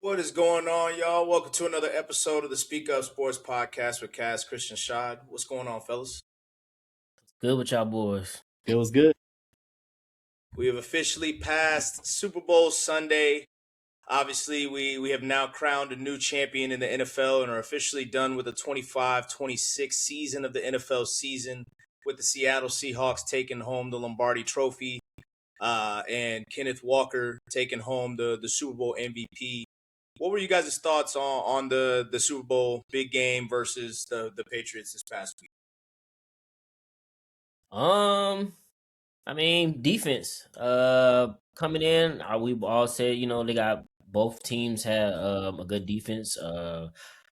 What is going on, y'all? Welcome to another episode of the Speak Up Sports Podcast with Cass Christian Shad. What's going on, fellas? Good with y'all boys. It was good. We have officially passed Super Bowl Sunday. Obviously, we have now crowned a new champion in the NFL and are officially done with the 25-26 season of the NFL season, with the Seattle Seahawks taking home the Lombardi Trophy and Kenneth Walker taking home the Super Bowl MVP. What were you guys' thoughts on the Super Bowl big game versus the Patriots this past week? Defense. Coming in, we all said, they got both teams had a good defense.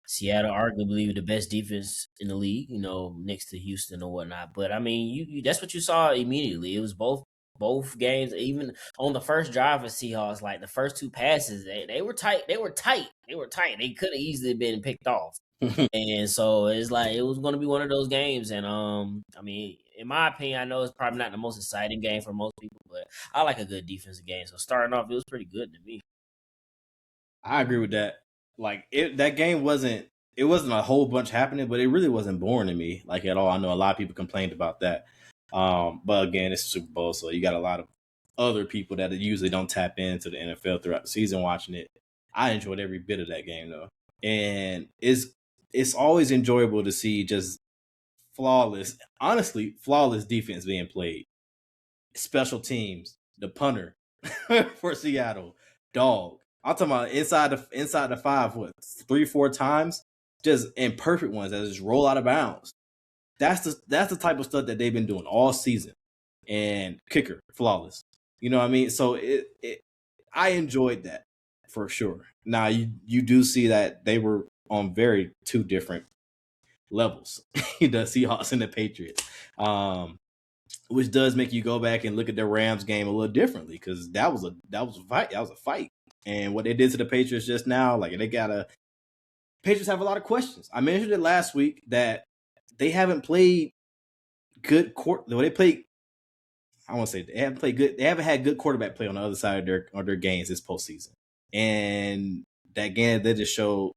Seattle arguably the best defense in the league, next to Houston or whatnot. But I mean, you that's what you saw immediately. It was both games, even on the first drive of Seahawks, like the first two passes, they were tight. They could have easily been picked off. And so it's like it was going to be one of those games. And in my opinion, I know it's probably not the most exciting game for most people, but I like a good defensive game. So starting off, it was pretty good to me. I agree with that. That game wasn't a whole bunch happening, but it really wasn't boring to me, like at all. I know a lot of people complained about that. But again, it's Super Bowl, so you got a lot of other people that usually don't tap into the NFL throughout the season watching it. I enjoyed every bit of that game though. And it's always enjoyable to see just flawless defense being played. Special teams, the punter for Seattle, dog. I'm talking about inside the 5, 3-4 times, just imperfect ones that just roll out of bounds. That's the type of stuff that they've been doing all season. And kicker, flawless. You know what I mean? So I enjoyed that for sure. Now you do see that they were on very two different levels, the Seahawks and the Patriots, which does make you go back and look at the Rams game a little differently, because that was a fight. That was a fight, and what they did to the Patriots just now, Patriots have a lot of questions. I mentioned it last week that they haven't played good They played. I want to say they haven't played good. They haven't had good quarterback play on the other side of their games this postseason, and that game they just showed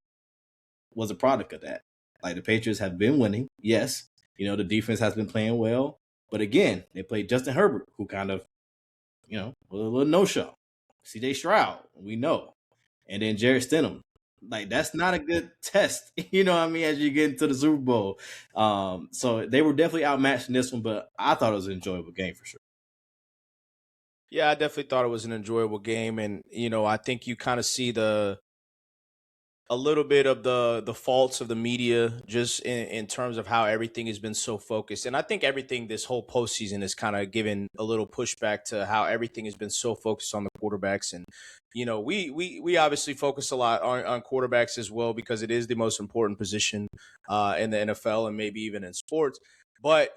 was a product of that. Like, the Patriots have been winning, yes. The defense has been playing well, but again, they played Justin Herbert, who kind of, was a little no-show. C.J. Stroud, we know, and then Jarrett Stidham. Like, that's not a good test, as you get into the Super Bowl. So they were definitely outmatched in this one, but I thought it was an enjoyable game for sure. Yeah, I definitely thought it was an enjoyable game, and I think you kind of see a little bit of the faults of the media just in terms of how everything has been so focused. And I think everything this whole postseason has kind of given a little pushback to how everything has been so focused on the quarterbacks. And, we obviously focus a lot on quarterbacks as well, because it is the most important position in the NFL and maybe even in sports. But,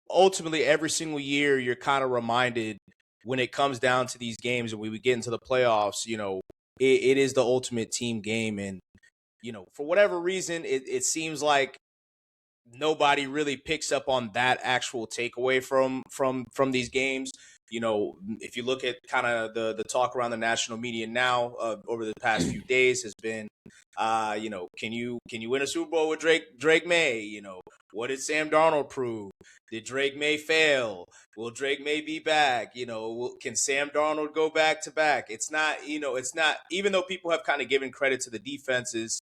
ultimately every single year you're kind of reminded when it comes down to these games and we get into the playoffs, it is the ultimate team game. And, for whatever reason, it seems like nobody really picks up on that actual takeaway from these games. If you look at kind of the talk around the national media now over the past few days has been, can you win a Super Bowl with Drake May? What did Sam Darnold prove? Did Drake May fail? Will Drake May be back? Can Sam Darnold go back to back? It's not, even though people have kind of given credit to the defenses,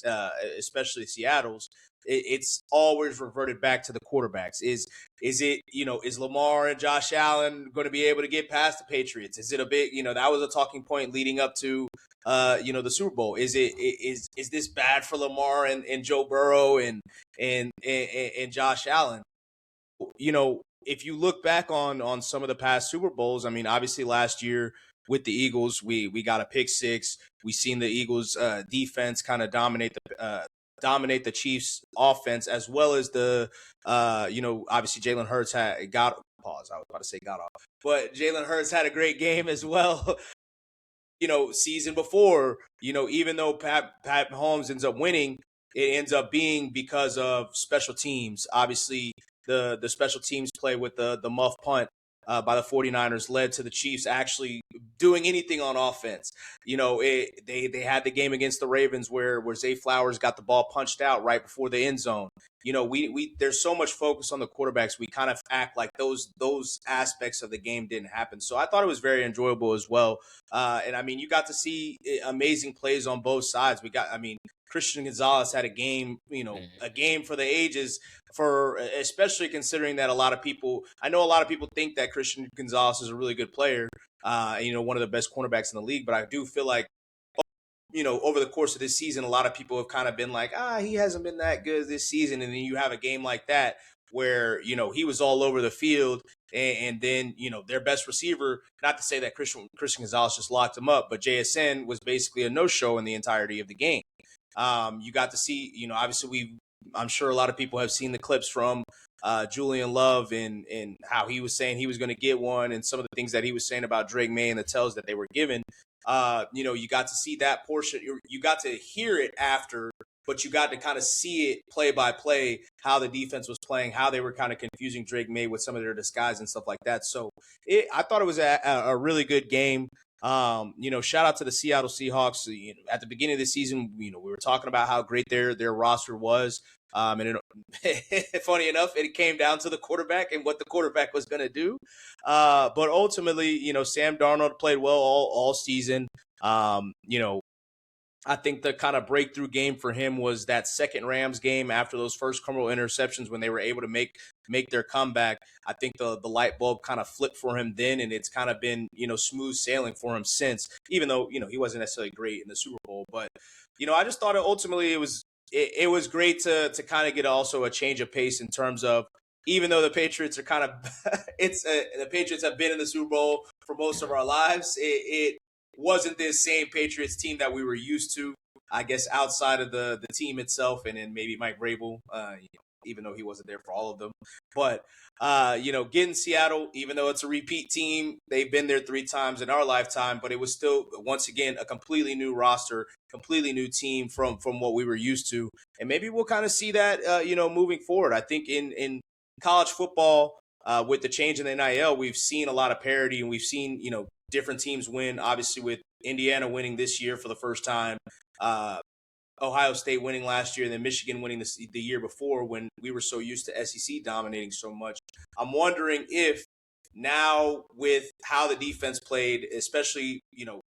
especially Seattle's, it's always reverted back to the quarterbacks. Is Lamar and Josh Allen going to be able to get past the Patriots? Is it a big, that was a talking point leading up to, the Super Bowl. Is this bad for Lamar and Joe Burrow and Josh Allen? If you look back on some of the past Super Bowls, I mean, obviously last year with the Eagles, we got a pick six. We seen the Eagles defense kind of dominate the Chiefs offense, as well as the obviously Jalen Hurts got off, but Jalen Hurts had a great game as well. Season before, even though Pat Mahomes ends up winning, it ends up being because of special teams. Obviously, the special teams play with the muff punt by the 49ers led to the Chiefs actually doing anything on offense. They had the game against the Ravens where Zay Flowers got the ball punched out right before the end zone. We there's so much focus on the quarterbacks. We kind of act like those aspects of the game didn't happen. So I thought it was very enjoyable as well. And I mean, you got to see amazing plays on both sides. Christian Gonzalez had a game for the ages, for especially considering that a lot of people think that Christian Gonzalez is a really good player, one of the best cornerbacks in the league. But I do feel like, over the course of this season, a lot of people have kind of been like, he hasn't been that good this season. And then you have a game like that where, he was all over the field. And then, their best receiver, not to say that Christian Gonzalez just locked him up, but JSN was basically a no-show in the entirety of the game. You got to see, obviously I'm sure a lot of people have seen the clips from Julian Love and how he was saying he was going to get one, and some of the things that he was saying about Drake May and the tells that they were given. You got to see that portion. You got to hear it after, but you got to kind of see it play by play, how the defense was playing, how they were kind of confusing Drake May with some of their disguise and stuff like that. So I thought it was a really good game. Shout out to the Seattle Seahawks. At the beginning of the season, we were talking about how great their roster was. And funny enough, it came down to the quarterback and what the quarterback was going to do. But ultimately, Sam Darnold played well all season. I think the kind of breakthrough game for him was that second Rams game after those first couple interceptions when they were able to make their comeback. I think the light bulb kind of flipped for him then, and it's kind of been, smooth sailing for him since, even though, he wasn't necessarily great in the Super Bowl. But, I just thought ultimately it was great to kind of get also a change of pace in terms of, even though the Patriots are kind of the Patriots have been in the Super Bowl for most of our lives, it wasn't this same Patriots team that we were used to, I guess, outside of the team itself, and then maybe Mike Vrabel, even though he wasn't there for all of them. But, getting Seattle, even though it's a repeat team, they've been there 3 times in our lifetime, but it was still, once again, a completely new roster, completely new team from what we were used to. And maybe we'll kind of see that, moving forward. I think in college football, with the change in the NIL, we've seen a lot of parity, and we've seen, different teams win, obviously with Indiana winning this year for the first time, Ohio State winning last year, and then Michigan winning the year before when we were so used to SEC dominating so much. I'm wondering if now with how the defense played, especially,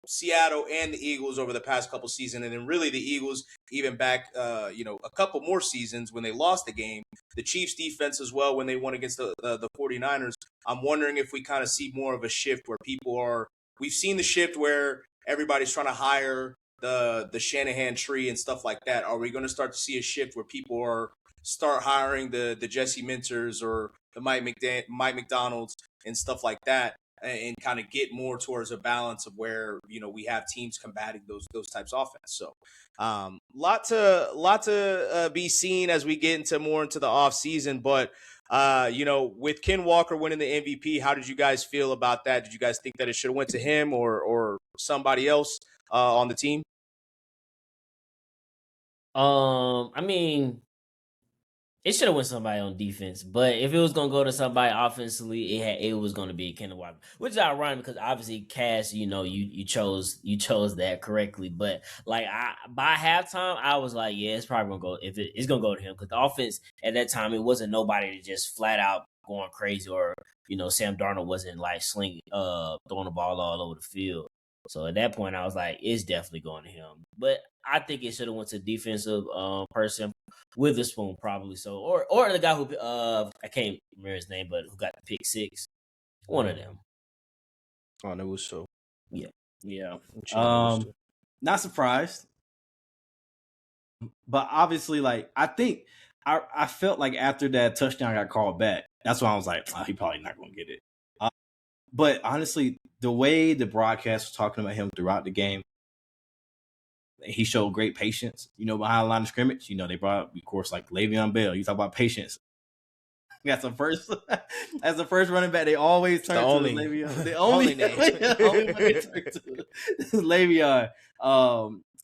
Seattle and the Eagles over the past couple seasons, and then really the Eagles even back, a couple more seasons when they lost the game, the Chiefs defense as well when they won against the 49ers. I'm wondering if we kind of see more of a shift where we've seen the shift where everybody's trying to hire the Shanahan tree and stuff like that. Are we going to start to see a shift where people start hiring the Jesse Minters or the Mike McDonald's and stuff like that, and kind of get more towards a balance of where, we have teams combating those types of offense. So lot to be seen as we get into the off season. But with Ken Walker winning the MVP, how did you guys feel about that? Did you guys think that it should have went to him or somebody else on the team? I mean, it should have went somebody on defense, but if it was gonna go to somebody offensively, it was gonna be Kenneth Walker, which is ironic because obviously Cass, you chose that correctly. But like by halftime, I was like, yeah, it's probably gonna go it's gonna go to him because the offense at that time it wasn't nobody to just flat out going crazy, or Sam Darnold wasn't like throwing the ball all over the field. So at that point, I was like, it's definitely going to him. But I think it should have went to defensive person, Witherspoon probably. So or the guy who I can't remember his name, but who got the pick 6. One of them. Oh, that was so. Yeah. Not surprised, but obviously, like I think I felt like after that touchdown got called back, that's why I was like, he probably not going to get it. But honestly, the way the broadcast was talking about him throughout the game, he showed great patience. Behind the line of scrimmage, they brought up, of course, like Le'Veon Bell. You talk about patience. That's the first, as the first running back, they always turn to Le'Veon. The only name. Only way they turn to Le'Veon.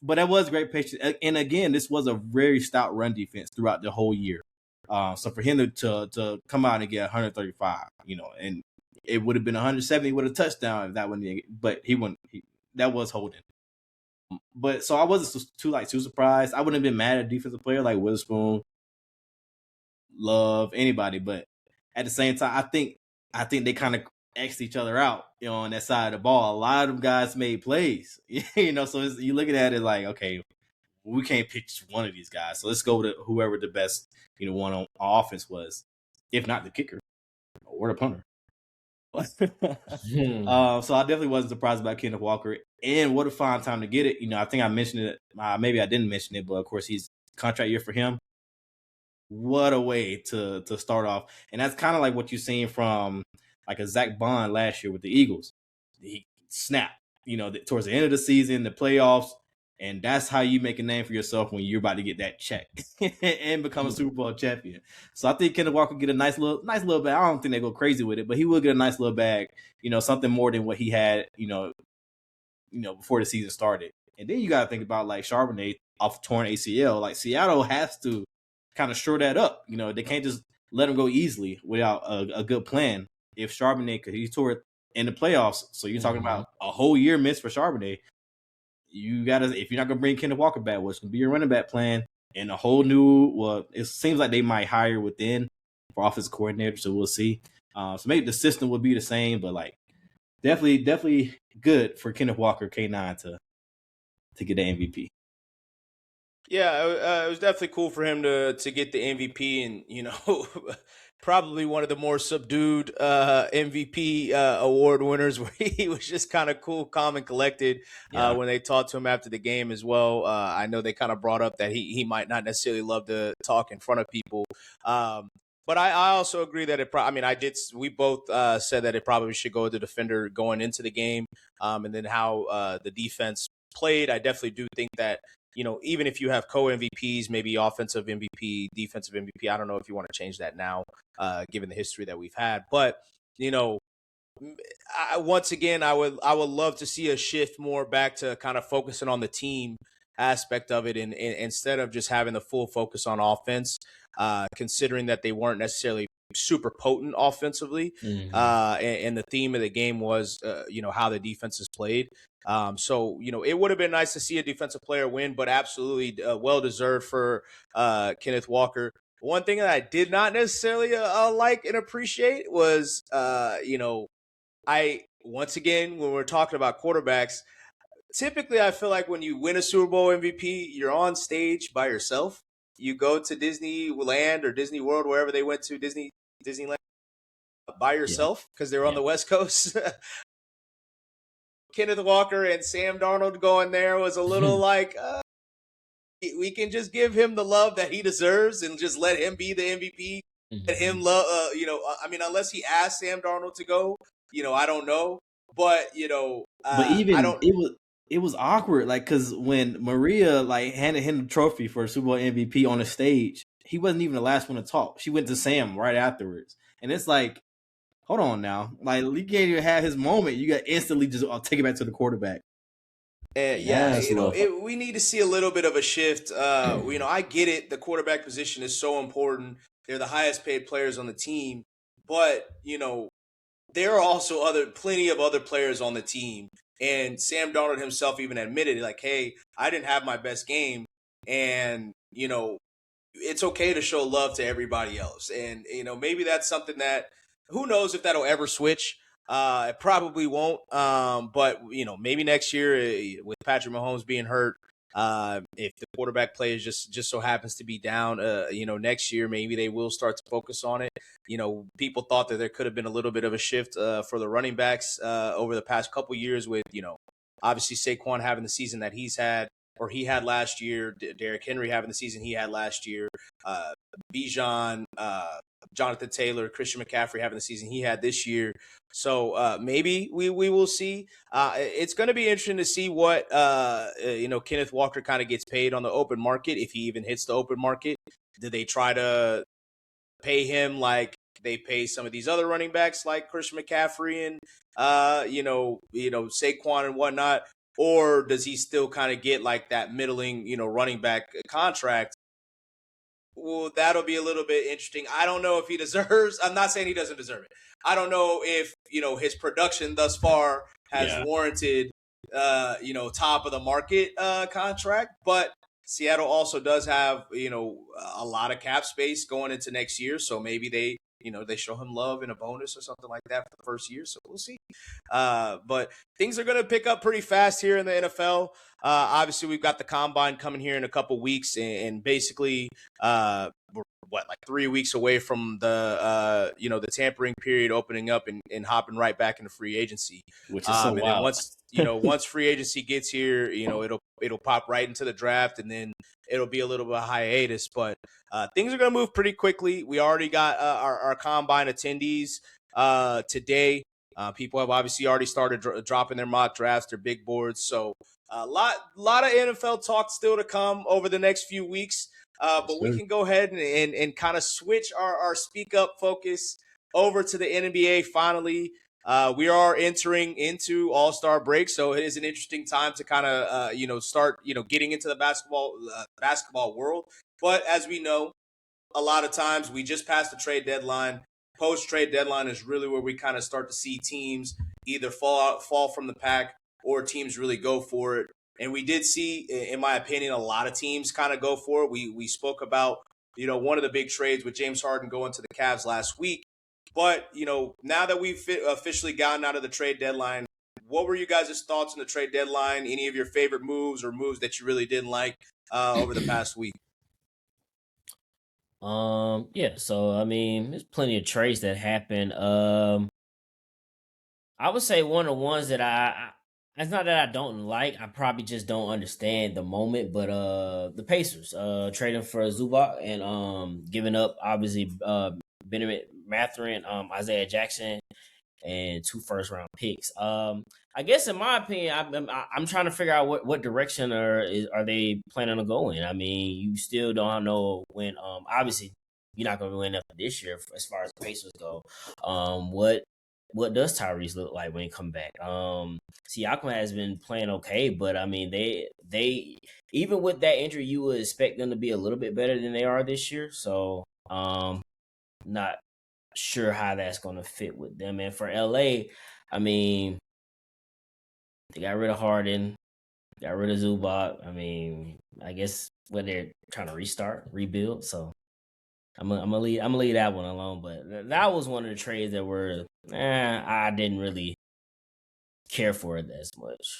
But that was great patience. And again, this was a very stout run defense throughout the whole year. So for him to come out and get 135, and it would have been 170 with a touchdown if that wouldn't. But he wouldn't. That was holding. But so I wasn't too surprised. I wouldn't have been mad at a defensive player like Witherspoon, Love, anybody. But at the same time, I think they kind of X'd each other out, on that side of the ball. A lot of them guys made plays, So you looking at it like, okay, we can't pick just one of these guys. So let's go with whoever the best, one on offense was, if not the kicker or the punter. So I definitely wasn't surprised about Kenneth Walker, and what a fine time to get it. I think I mentioned it. Maybe I didn't mention it, but of course he's contract year for him. What a way to start off, and that's kind of like what you've seen from like a Zach Bond last year with the Eagles. He snapped, towards the end of the season, the playoffs, and that's how you make a name for yourself when you're about to get that check and become a Super Bowl champion. So I think Kenneth Walker get a nice little bag. I don't think they go crazy with it, but he will get a nice little bag. Something more than what he had, before the season started. And then you got to think about like Charbonnet off torn ACL. Like Seattle has to kind of shore that up. They can't just let him go easily without a good plan. If Charbonnet, because he tore it in the playoffs, so you're talking about a whole year miss for Charbonnet. You gotta, if you're not gonna bring Kenneth Walker back, what's gonna be your running back plan and a whole new? Well, it seems like they might hire within for offensive coordinator, so we'll see. So maybe the system will be the same, but like definitely good for Kenneth Walker K9 to get the MVP. Yeah, it was definitely cool for him to get the MVP, and probably one of the more subdued MVP award winners, where he was just kind of cool, calm, and collected when they talked to him after the game as well. I know they kind of brought up that he might not necessarily love to talk in front of people. But I also agree that we both said that it probably should go to the defender going into the game, and then how the defense played. I definitely do think that, even if you have co-MVPs, maybe offensive MVP, defensive MVP, I don't know if you want to change that now, given the history that we've had. But, once again, I would love to see a shift more back to kind of focusing on the team aspect of it, and instead of just having the full focus on offense, considering that they weren't necessarily super potent offensively. And the theme of the game was, how the defenses played. So, it would have been nice to see a defensive player win, but absolutely well-deserved for Kenneth Walker. One thing that I did not necessarily like and appreciate was, once again, when we're talking about quarterbacks, typically I feel like when you win a Super Bowl MVP, you're on stage by yourself. You go to Disneyland or Disney World, wherever they went to, Disneyland, by yourself because they're on the West Coast. Kenneth Walker and Sam Darnold going there was a little like, we can just give him the love that he deserves and just let him be the MVP. Let him love, unless he asked Sam Darnold to go, I don't know. But, but even it was awkward, like, because when Maria like handed him the trophy for Super Bowl MVP on the stage, he wasn't even the last one to talk. She went to Sam right afterwards, and it's like, hold on now, like you can't even have his moment. You got instantly just take it back to the quarterback. And we need to see a little bit of a shift. I get it. The quarterback position is so important. They're the highest paid players on the team, but there are also plenty of other players on the team. And Sam Darnold himself even admitted, like, hey, I didn't have my best game. And, it's okay to show love to everybody else. And, maybe that's something that, who knows if that'll ever switch. It probably won't. But, maybe next year with Patrick Mahomes being hurt, if the quarterback play is just so happens to be down, next year, maybe they will start to focus on it. People thought that there could have been a little bit of a shift for the running backs over the past couple years with, obviously Saquon having the season that he had last year, Derrick Henry having the season he had last year, Bijan, Jonathan Taylor, Christian McCaffrey having the season he had this year. So maybe we will see. It's going to be interesting to see what Kenneth Walker kind of gets paid on the open market, if he even hits the open market. Do they try to pay him like they pay some of these other running backs like Christian McCaffrey and Saquon and whatnot? Or does he still kind of get like that middling, running back contract well, that'll be a little bit interesting. I don't know if he deserves. I'm not saying he doesn't deserve it. I don't know if his production thus far has Yeah. warranted top of the market contract, but Seattle also does have a lot of cap space going into next year, so maybe they show him love in a bonus or something like that for the first year. So we'll see. But things are going to pick up pretty fast here in the NFL. Obviously, we've got the combine coming here in a couple weeks, and basically, we're like 3 weeks away from the tampering period opening up and hopping right back into free agency. Which is so And then wild. once free agency gets here, it'll pop right into the draft, and then it'll be a little bit of hiatus. But things are going to move pretty quickly. We already got our combine attendees today. People have obviously already started dropping their mock drafts, their big boards. So a lot of NFL talk still to come over the next few weeks. But we can go ahead and kind of switch our speak up focus over to the NBA finally. We are entering into All-Star break, so it is an interesting time to kind of start getting into the basketball world. But as we know, a lot of times we just passed the trade deadline. Post-trade deadline is really where we kind of start to see teams either fall from the pack or teams really go for it. And we did see, in my opinion, a lot of teams kind of go for it. We spoke about, one of the big trades with James Harden going to the Cavs last week. But, now that we've officially gotten out of the trade deadline, what were you guys' thoughts on the trade deadline? Any of your favorite moves or moves that you really didn't like over the past week? Yeah, so I mean, there's plenty of trades that happen. I would say one of the ones that it's not that I don't like, I probably just don't understand the moment, but the Pacers trading for Zubac and giving up obviously Benjamin Mathurin, Isaiah Jackson, and 2 first-round picks. I guess in my opinion, I'm trying to figure out what direction are they planning to go in. I mean, you still don't know when. Obviously, you're not going to win after this year as far as the Pacers go. What does Tyrese look like when he come back? Siakam has been playing okay, but I mean, they even with that injury, you would expect them to be a little bit better than they are this year. So, not sure how that's going to fit with them. And for LA, I mean, they got rid of Harden, got rid of Zubac. I mean, I guess when they're trying to rebuild. So I'm gonna leave that one alone. But that was one of the trades that were I didn't really care for it as much.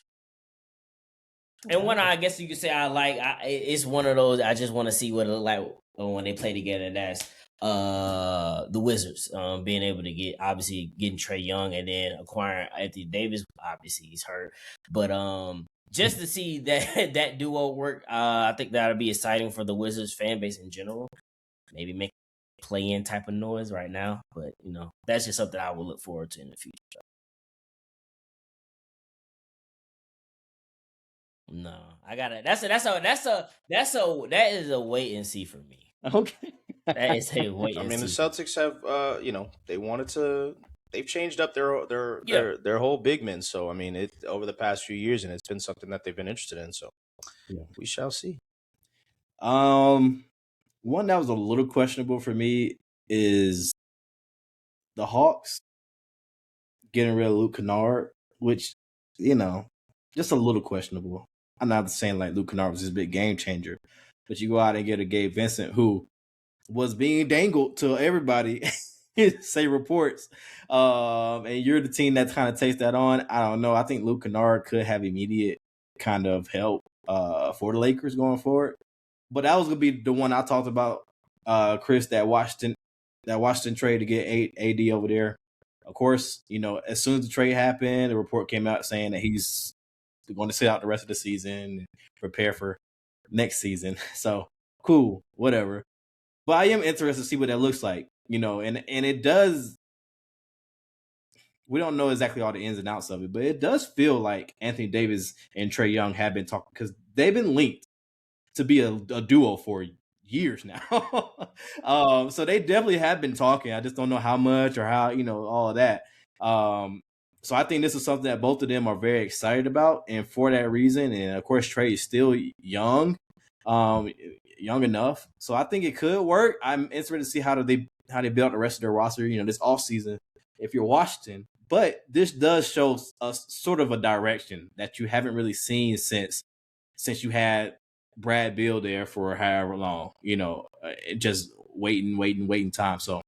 And one I guess you could say I like, it's one of those I just want to see what it look like when they play together. That's the Wizards being able to getting Trae Young and then acquiring Anthony Davis. Obviously he's hurt, but just to see that duo work, I think that'll be exciting for the Wizards fan base in general. Maybe make play-in type of noise right now, but that's just something I will look forward to in the future. No, I got it. That is a wait and see for me. Okay. That is a wait. I mean, the Celtics have, they've changed up their whole big men. So I mean, over the past few years, and it's been something that they've been interested in. So we shall see. One that was a little questionable for me is the Hawks getting rid of Luke Kennard, which just a little questionable. I'm not saying like Luke Kennard was this big game changer, but you go out and get a Gabe Vincent who was being dangled to everybody, say reports, and you're the team that kind of takes that on. I don't know. I think Luke Kennard could have immediate kind of help for the Lakers going forward. But that was gonna be the one I talked about, Chris, that Washington trade to get AD over there. Of course, as soon as the trade happened, the report came out saying that he's going to sit out the rest of the season and prepare for next season. So cool, whatever. But I am interested to see what that looks like, and it does. We don't know exactly all the ins and outs of it, but it does feel like Anthony Davis and Trae Young have been talking because they've been linked to be a duo for years now. So they definitely have been talking. I just don't know how much or how, all of that. So I think this is something that both of them are very excited about. And for that reason, and of course, Trae is still young. young enough. So I think it could work. I'm interested to see how they build the rest of their roster, this offseason if you're Washington. But this does show us sort of a direction that you haven't really seen since you had Brad Beal there for however long, just waiting time. So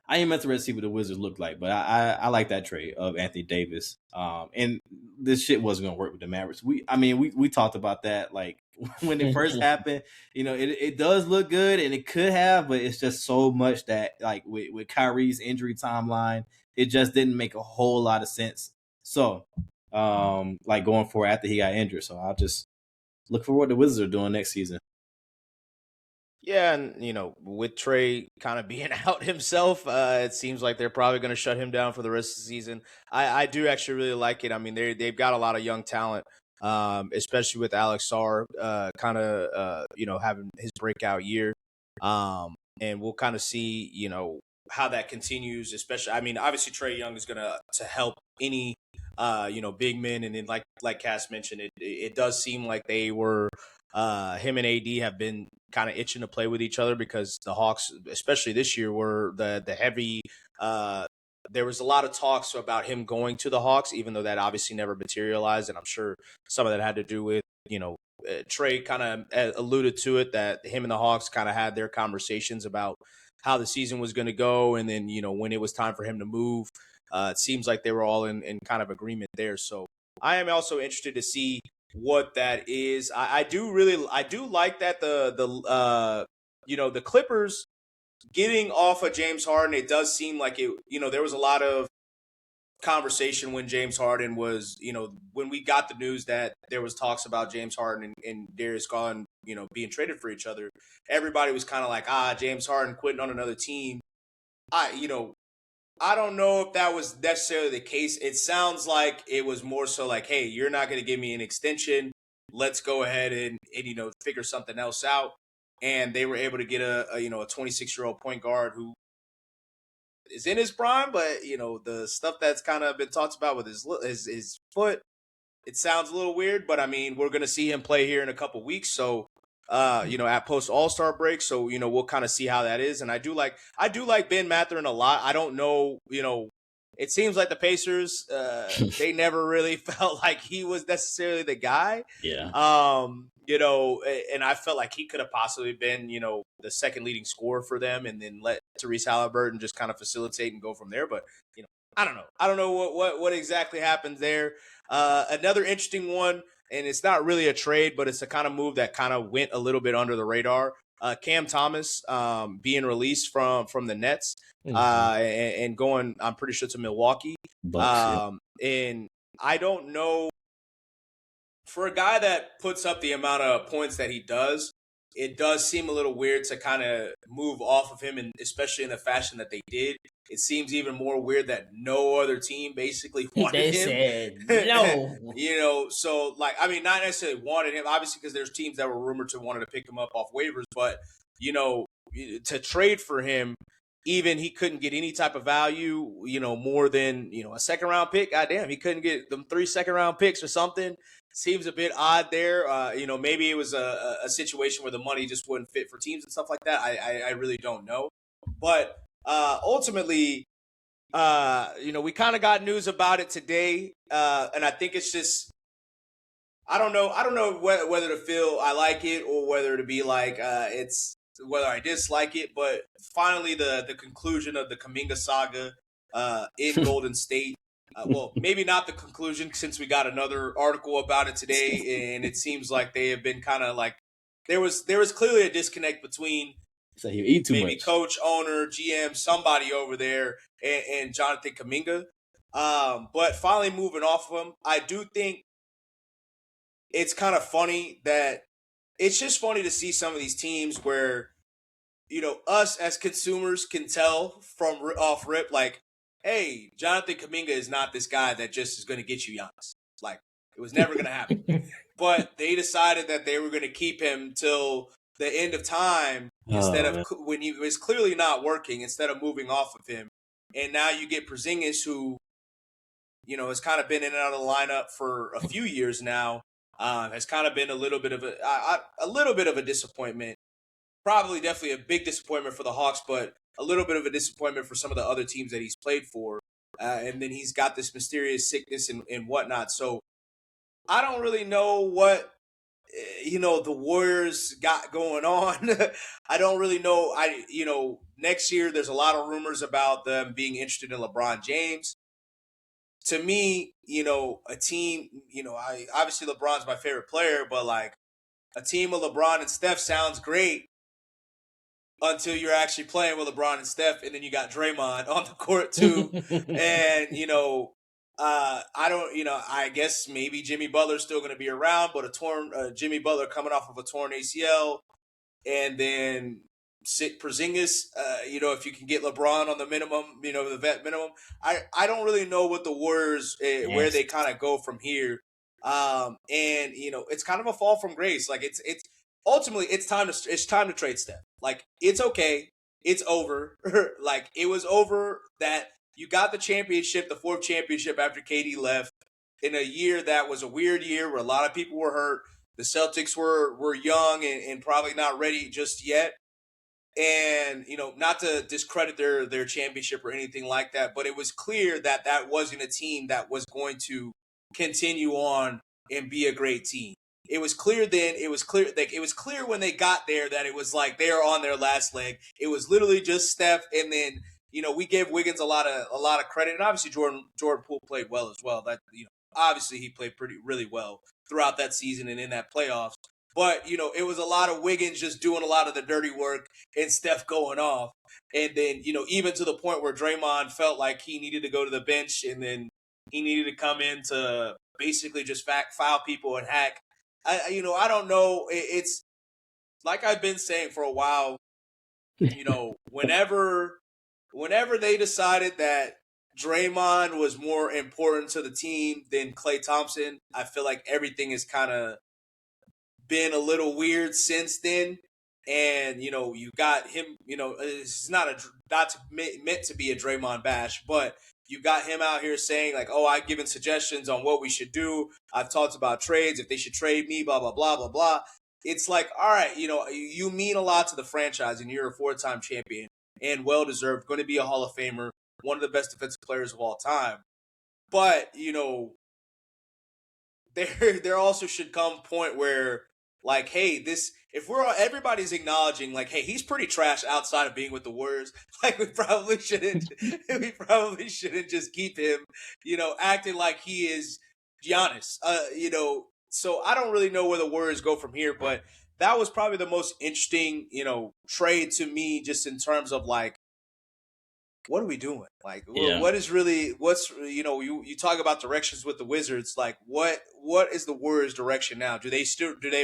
I am interested to see what the Wizards look like, but I like that trade of Anthony Davis. And this shit wasn't gonna work with the Mavericks. We talked about that like when it first happened. It does look good and it could have, but it's just so much that like with Kyrie's injury timeline, it just didn't make a whole lot of sense. So like going forward after he got injured. So I'll just look for what the Wizards are doing next season. Yeah, and with Trey kind of being out himself, it seems like they're probably going to shut him down for the rest of the season. I do actually really like it. I mean, they've got a lot of young talent, especially with Alex Sarr, kind of having his breakout year, and we'll kind of see how that continues. Especially, I mean, obviously Trey Young is going to help any big men, and then like Cass mentioned, it does seem like they were. Him and AD have been kind of itching to play with each other because the Hawks, especially this year, were the heavy. There was a lot of talks about him going to the Hawks, even though that obviously never materialized, and I'm sure some of that had to do with Trey kind of alluded to it, that him and the Hawks kind of had their conversations about how the season was going to go, and then when it was time for him to move, it seems like they were all in kind of agreement there. So I am also interested to see what that is. I do like that the Clippers getting off of James Harden. It does seem like it. There was a lot of conversation when James Harden was, when we got the news that there was talks about James Harden and Darius Garland, being traded for each other. Everybody was kind of like, James Harden quitting on another team. I don't know if that was necessarily the case. It sounds like it was more so like, hey, you're not going to give me an extension. Let's go ahead and figure something else out. And they were able to get a 26-year-old point guard who is in his prime, but the stuff that's kind of been talked about with his foot, it sounds a little weird. But I mean, we're going to see him play here in a couple weeks, so. At post All-Star break. So, we'll kind of see how that is. And I do like Ben Mathurin a lot. I don't know, it seems like the Pacers, they never really felt like he was necessarily the guy. Yeah. And I felt like he could have possibly been, the second leading scorer for them and then let Tyrese Halliburton just kind of facilitate and go from there. But, I don't know. I don't know what exactly happens there. Another interesting one, and it's not really a trade, but it's a kind of move that kind of went a little bit under the radar. Cam Thomas being released from the Nets and going, I'm pretty sure, to Milwaukee. Bucks, And I don't know, for a guy that puts up the amount of points that he does, it does seem a little weird to kind of move off of him, and especially in the fashion that they did. It seems even more weird that no other team basically wanted him. They said no. So like, I mean, not necessarily wanted him, obviously, because there's teams that were rumored to wanted to pick him up off waivers, but to trade for him, even he couldn't get any type of value, more than a second round pick. Goddamn, he couldn't get them 3 second-round picks or something. Seems a bit odd there. Maybe it was a situation where the money just wouldn't fit for teams and stuff like that. I really don't know. But ultimately, we kind of got news about it today. And I think it's just, I don't know whether to feel I like it or whether to be like, it's whether I dislike it. But finally, the conclusion of the Kuminga saga in Golden State. Well, maybe not the conclusion, since we got another article about it today, and it seems like they have been kind of like there was clearly a disconnect between so you eat too maybe much. coach, owner, GM, somebody over there, and Jonathan Kuminga. But finally moving off of him, I do think it's kind of funny that it's just funny to see some of these teams where us as consumers can tell from off rip, like, hey, Jonathan Kuminga is not this guy that just is going to get you Giannis. Like, it was never going to happen. But they decided that they were going to keep him till the end of time instead of when he was clearly not working, instead of moving off of him. And now you get Porzingis, who, has kind of been in and out of the lineup for a few years now. has kind of been a little bit of a disappointment. Probably, definitely a big disappointment for the Hawks, but a little bit of a disappointment for some of the other teams that he's played for. And then he's got this mysterious sickness and whatnot. So I don't really know what the Warriors got going on. I don't really know. Next year there's a lot of rumors about them being interested in LeBron James. To me, a team, I obviously LeBron's my favorite player, but like a team of LeBron and Steph sounds great until you're actually playing with LeBron and Steph, and then you got Draymond on the court too. And I don't, I guess maybe Jimmy Butler's still going to be around, but a torn Jimmy Butler coming off of a torn ACL, and then sit Porzingis. If you can get LeBron on the minimum, the vet minimum. I don't really know what the Warriors where they kind of go from here. And it's kind of a fall from grace. Like it's ultimately it's time to trade Steph. Like it's okay, it's over. Like it was over that you got the championship, the fourth championship after KD left in a year that was a weird year where a lot of people were hurt. The Celtics were young and probably not ready just yet. And, not to discredit their championship or anything like that, but it was clear that that wasn't a team that was going to continue on and be a great team. It was clear then. It was clear. Like it was clear when they got there that it was like they are on their last leg. It was literally just Steph, and then we gave Wiggins a lot of credit, and obviously Jordan Poole played well as well. That obviously he played really well throughout that season and in that playoffs. But it was a lot of Wiggins just doing a lot of the dirty work and Steph going off, and then even to the point where Draymond felt like he needed to go to the bench, and then he needed to come in to basically just foul people and hack. I don't know. It's like I've been saying for a while. Whenever they decided that Draymond was more important to the team than Klay Thompson, I feel like everything has kind of been a little weird since then. And you got him. It's not meant to be a Draymond bash, but you got him out here saying like, "Oh, I've given suggestions on what we should do. I've talked about trades, if they should trade me, blah blah blah blah blah." It's like, all right, you mean a lot to the franchise, and you're a four-time champion and well-deserved, going to be a Hall of Famer, one of the best defensive players of all time. But there also should come a point where like, hey, everybody's acknowledging like, hey, he's pretty trash outside of being with the Warriors. Like we probably shouldn't just keep him, acting like he is Giannis. So I don't really know where the Warriors go from here, but that was probably the most interesting, trade to me, just in terms of like, what are we doing? Like, you talk about directions with the Wizards. Like, what is the Warriors' direction now? Do they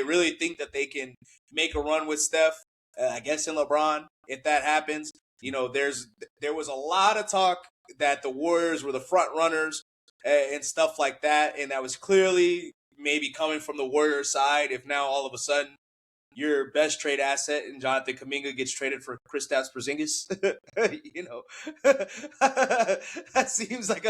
really think that they can make a run with Steph? I guess in LeBron, if that happens, there was a lot of talk that the Warriors were the front runners and stuff like that, and that was clearly maybe coming from the Warriors side. If now all of a sudden your best trade asset and Jonathan Kuminga gets traded for Kristaps Porzingis, that seems like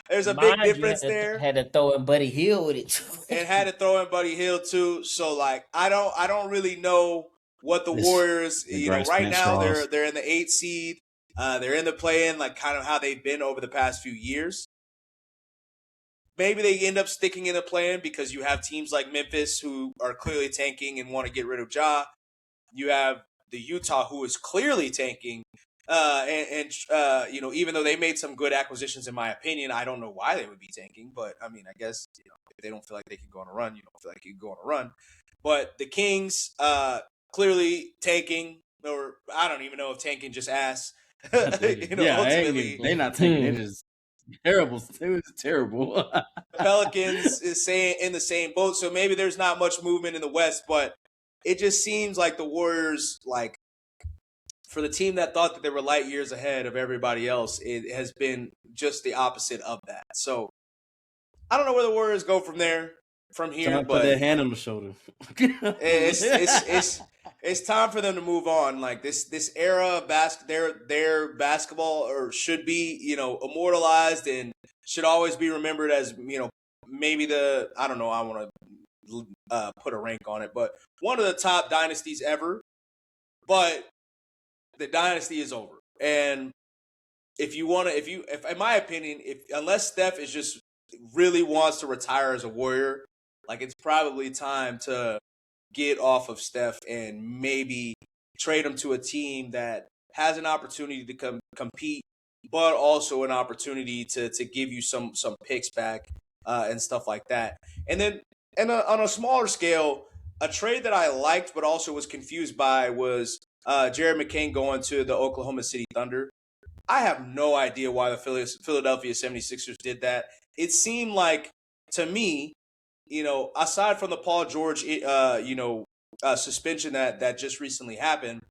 there's a big difference there. Had to throw in Buddy Hield with it, and had to throw in Buddy Hield too. So like, I don't really know what the Warriors, right now they're in the 8th seed, they're in the play-in, like kind of how they've been over the past few years. Maybe they end up sticking in the play-in because you have teams like Memphis who are clearly tanking and want to get rid of Ja. You have the Utah who is clearly tanking. Even though they made some good acquisitions, in my opinion, I don't know why they would be tanking. But, I mean, I guess, if they don't feel like they can go on a run, you don't feel like you can go on a run. But the Kings clearly tanking, or I don't even know if tanking just ass. Ultimately, they're not tanking. They're just terrible. It was terrible. Pelicans is saying in the same boat, so maybe there's not much movement in the West, but it just seems like the Warriors, like, for the team that thought that they were light years ahead of everybody else, it has been just the opposite of that. So I don't know where the Warriors go from here. But put their hand on the shoulder. It's time for them to move on. Like this era of their basketball or should be, immortalized and should always be remembered as, maybe I don't know, I want to put a rank on it, but one of the top dynasties ever. But the dynasty is over, and if in my opinion, unless Steph is just really wants to retire as a Warrior, like it's probably time to get off of Steph and maybe trade him to a team that has an opportunity to compete, but also an opportunity to give you some picks back and stuff like that. And then on a smaller scale, a trade that I liked but also was confused by was Jared McCain going to the Oklahoma City Thunder. I have no idea why the Philadelphia 76ers did that. It seemed like, to me, aside from the Paul George, suspension that just recently happened,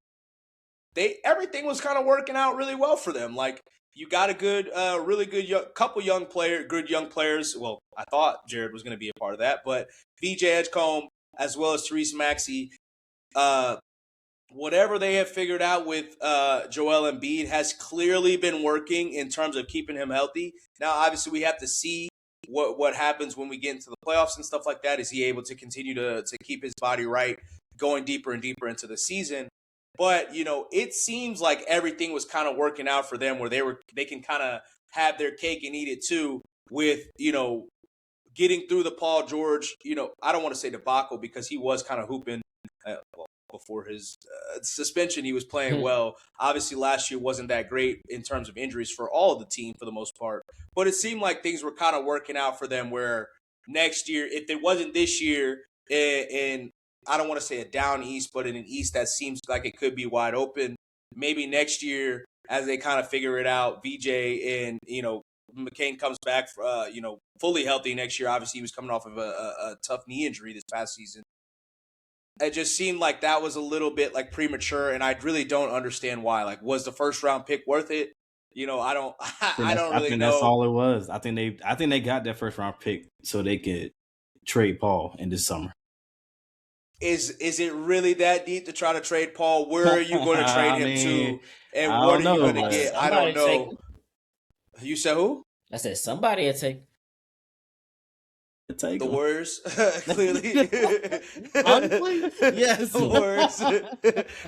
everything was kind of working out really well for them. Like, you got a good, really good couple young players. Well, I thought Jared was going to be a part of that, but VJ Edgecombe as well as Therese Maxey, whatever they have figured out with Joel Embiid has clearly been working in terms of keeping him healthy. Now, obviously, we have to see what happens when we get into the playoffs and stuff like that. Is he able to continue to keep his body right, going deeper and deeper into the season? But, it seems like everything was kind of working out for them where they can kind of have their cake and eat it too with, getting through the Paul George, I don't want to say debacle because he was kind of hooping before his suspension. He was playing well. Obviously, last year wasn't that great in terms of injuries for all of the team for the most part. But it seemed like things were kind of working out for them where next year, if it wasn't this year, in I don't want to say a down East, but in an East that seems like it could be wide open, maybe next year as they kind of figure it out, VJ and, McCain comes back, fully healthy next year. Obviously, he was coming off of a tough knee injury this past season. It just seemed like that was a little bit like premature, and I really don't understand why. Like, was the first round pick worth it? I don't really know. That's all it was. I think they got that first round pick so they could trade Paul in this summer. Is it really that deep to try to trade Paul? Where are you going to trade him to? And what are you going to get? I don't know. You said who? I said somebody will take. The Warriors, clearly. Honestly, yes, the Warriors.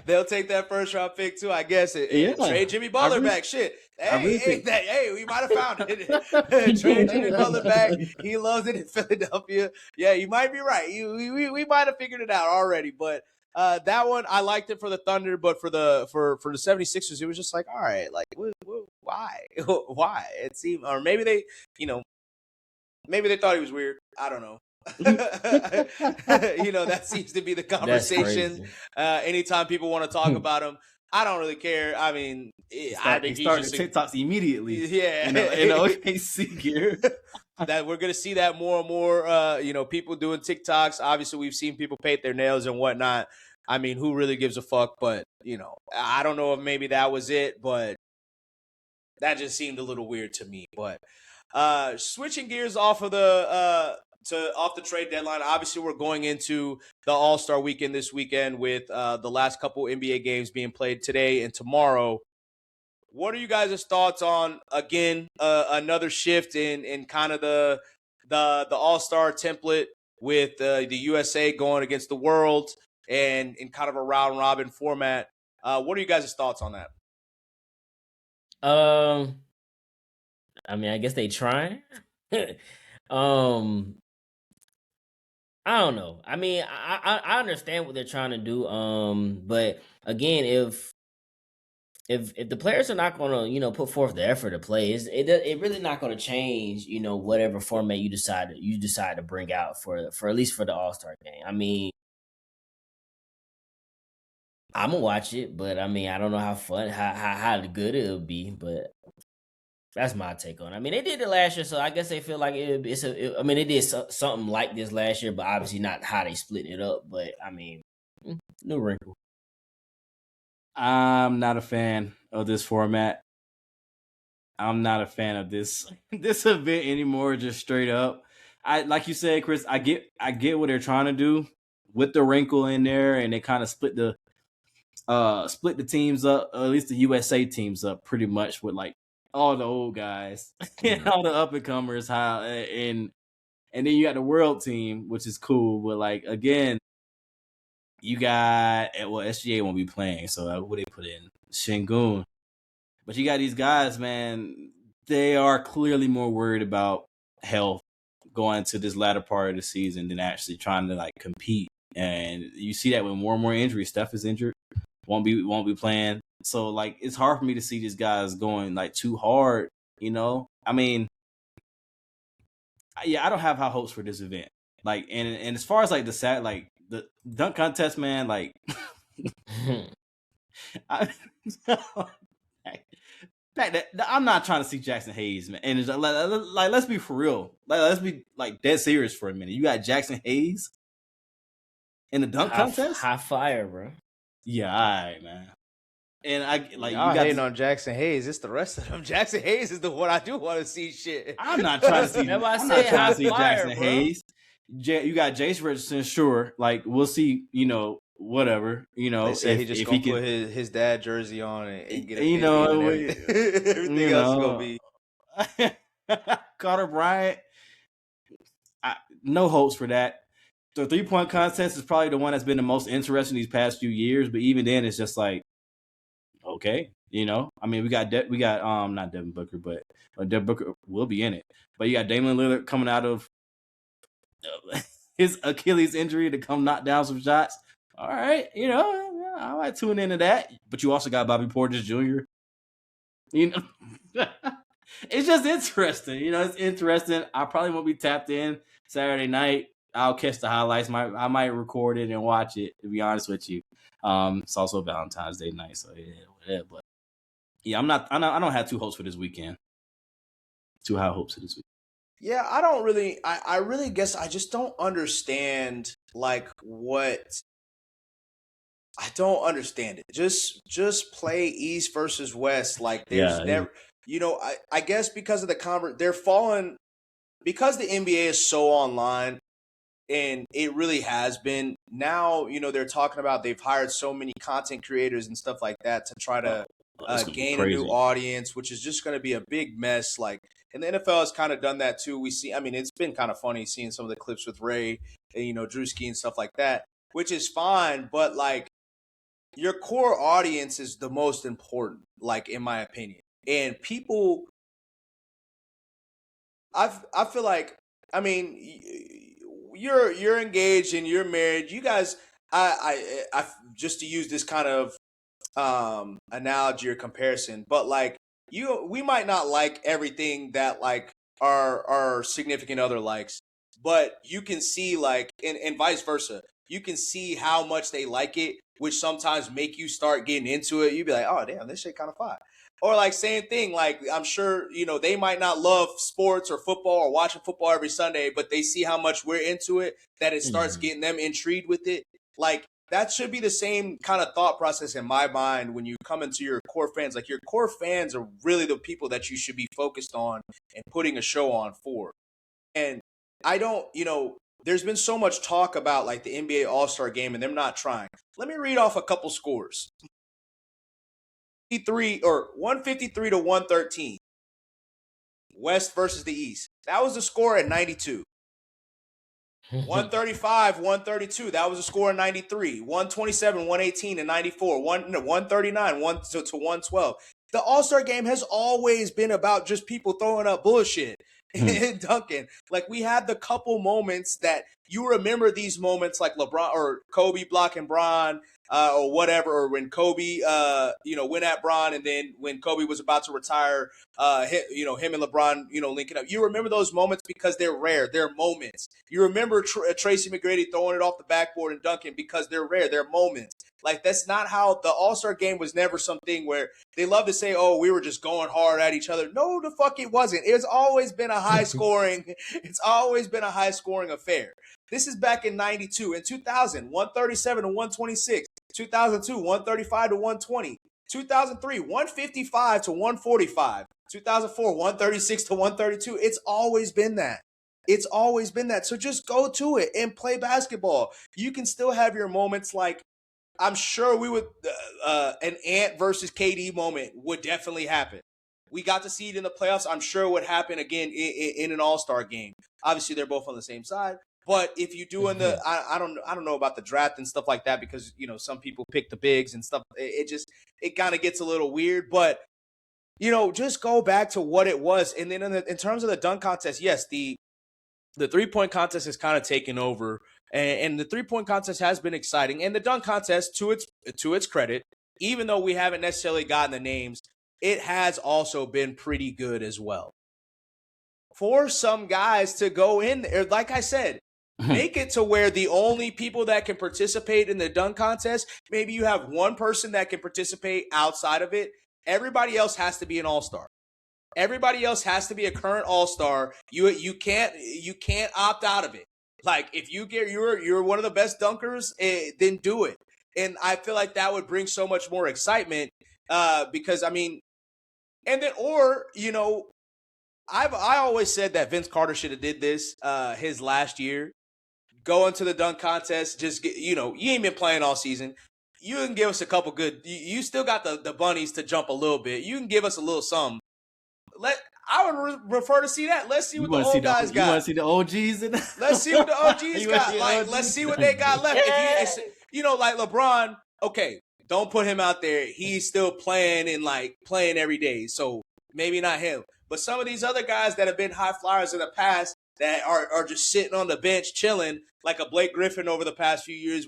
They'll take that first round pick too, I guess. Trade Jimmy Butler back. Shit. Hey, we might have found it. Trade Jimmy Butler back. He loves it in Philadelphia. Yeah, you might be right. We might have figured it out already, but that one I liked it for the Thunder, but for the 76ers, it was just like, all right, like why? Why? It seemed, or maybe they, maybe they thought he was weird. I don't know. That seems to be the conversation. Anytime people want to talk about him, I don't really care. I mean, I think he started TikToks immediately. Yeah, in OKC gear. That we're gonna see that more and more. People doing TikToks. Obviously, we've seen people paint their nails and whatnot. I mean, who really gives a fuck? But I don't know if maybe that was it, but that just seemed a little weird to me. But switching gears off of off the trade deadline, obviously we're going into the All-Star weekend this weekend with the last couple NBA games being played today and tomorrow. What are you guys' thoughts on, again, another shift in kind of the All-Star template with the USA going against the world and in kind of a round-robin format? What are you guys' thoughts on that? I mean, I guess they trying. I don't know. I mean, I understand what they're trying to do. But again, if the players are not going to, put forth the effort to play, it really not going to change, whatever format you decide to bring out for at least for the All-Star game. I mean, I'm gonna watch it, but I mean, I don't know how good it'll be, but that's my take on it. I mean, they did it last year, so I guess they feel like they did something like this last year, but obviously not how they split it up. But I mean, no wrinkle. I'm not a fan of this format. I'm not a fan of this event anymore. Just straight up, like you said, Chris. I get what they're trying to do with the wrinkle in there, and they kind of split the teams up, or at least the USA teams up, pretty much with like all the old guys and all the up and comers. And And then you got the world team, which is cool. But like again, you got SGA won't be playing, so what they put in Şengün. But you got these guys, man. They are clearly more worried about health going into this latter part of the season than actually trying to like compete. And you see that with more and more injuries. Steph is injured, won't be playing. So like it's hard for me to see these guys going like too hard. You know, I mean, yeah, I don't have high hopes for this event. Like, and as far as like the dunk contest, man, like, I'm not trying to see Jackson Hayes, man. And it's like let's be for real. Like, let's be like dead serious for a minute. You got Jackson Hayes in the dunk contest? High fire, bro. Yeah, all right, man. And I like y'all you got hating on Jackson Hayes. It's the rest of them. Jackson Hayes is the one I do want to see. Shit. I'm not trying to see. That's why I I'm say not trying to see fire, Jackson bro. Hayes. You got Jace Richardson, sure. Like we'll see. You know, whatever. You know, they say he just gonna put his dad jersey on and get a you know everything else is gonna be Carter Bryant. No hopes for that. The 3-point contest is probably the one that's been the most interesting these past few years. But even then, it's just like, okay, you know. I mean, we got not Devin Booker, but Devin Booker will be in it. But you got Damian Lillard coming out of his Achilles injury to come knock down some shots. All right, you know, I might tune into that. But you also got Bobby Portis Jr. You know, it's just interesting. You know, it's interesting. I probably won't be tapped in Saturday night. I'll catch the highlights. I might record it and watch it, to be honest with you. It's also Valentine's Day night, so yeah, whatever. But yeah, I don't have too hopes for this weekend. Too high hopes for this weekend. Yeah, I really guess I just don't understand like what I don't understand it. Just play East versus West. Like there's never you know, I guess because of the they're falling because the NBA is so online. And it really has been. Now, you know, they're talking about they've hired so many content creators and stuff like that to try to gain a new audience, which is just going to be a big mess. Like, and the NFL has kind of done that too. I mean, it's been kind of funny seeing some of the clips with Ray and, you know, Drewski and stuff like that, which is fine. But like, your core audience is the most important, like, in my opinion. And people, I feel like, I mean, you're engaged and you're married. You guys, I just to use this kind of analogy or comparison, but like we might not like everything that like our significant other likes, but you can see like and vice versa. You can see how much they like it, which sometimes make you start getting into it. You'd be like, oh damn, this shit kind of fire. Or like same thing, like I'm sure, you know, they might not love sports or football or watching football every Sunday, but they see how much we're into it, that it starts getting them intrigued with it. Like that should be the same kind of thought process in my mind when you come into your core fans. Like your core fans are really the people that you should be focused on and putting a show on for. And I don't, you know, there's been so much talk about like the NBA All-Star game and them not trying. Let me read off a couple scores. 153 to 113. West versus the East. That was the score at 92. 135, 132. That was the score in 93. 127, 118 and 94. 139, 1 to 112. The All-Star game has always been about just people throwing up bullshit and dunking. Like we had the couple moments that you remember these moments like LeBron or Kobe blocking Bron. Or whatever, or when Kobe, went at Bron, and then when Kobe was about to retire, him and LeBron, linking up. You remember those moments because they're rare. They're moments. You remember Tracy McGrady throwing it off the backboard and dunking because they're rare. They're moments. Like that's not how the All-Star game was. Never something where they love to say, "Oh, we were just going hard at each other." No, the fuck it wasn't. It's always been a high scoring. It's always been a high scoring affair. This is back in 92. In 2000, 137 to 126. 2002, 135 to 120. 2003, 155 to 145. 2004, 136 to 132. It's always been that. It's always been that. So just go to it and play basketball. You can still have your moments like, I'm sure we would, an Ant versus KD moment would definitely happen. we got to see it in the playoffs. I'm sure it would happen again in an All-Star game. Obviously, they're both on the same side. But if you do in the, I don't know about the draft and stuff like that, because some people pick the bigs and stuff. It kind of gets a little weird. But just go back to what it was. And then in terms of the dunk contest, yes, the 3-point contest has kind of taken over, and the 3-point contest has been exciting. And the dunk contest, to its credit, even though we haven't necessarily gotten the names, it has also been pretty good as well. For some guys to go in there, like I said, make it to where the only people that can participate in the dunk contest, maybe you have one person that can participate outside of it. Everybody else has to be an all-star. Everybody else has to be a current all-star. You can't opt out of it. Like, if you're one of the best dunkers, then do it. And I feel like that would bring so much more excitement because I always said that Vince Carter should have did this his last year. Go into the dunk contest. Just you ain't been playing all season. You can give us a couple good. You still got the bunnies to jump a little bit. You can give us a little something. I would prefer to see that. Let's see what the old guys got. You want to see the OGs in that? Let's see what the OGs got. Like, let's see what they got left. If like LeBron, okay, don't put him out there. He's still playing and playing every day. So maybe not him. But some of these other guys that have been high flyers in the past that are just sitting on the bench chilling, like a Blake Griffin over the past few years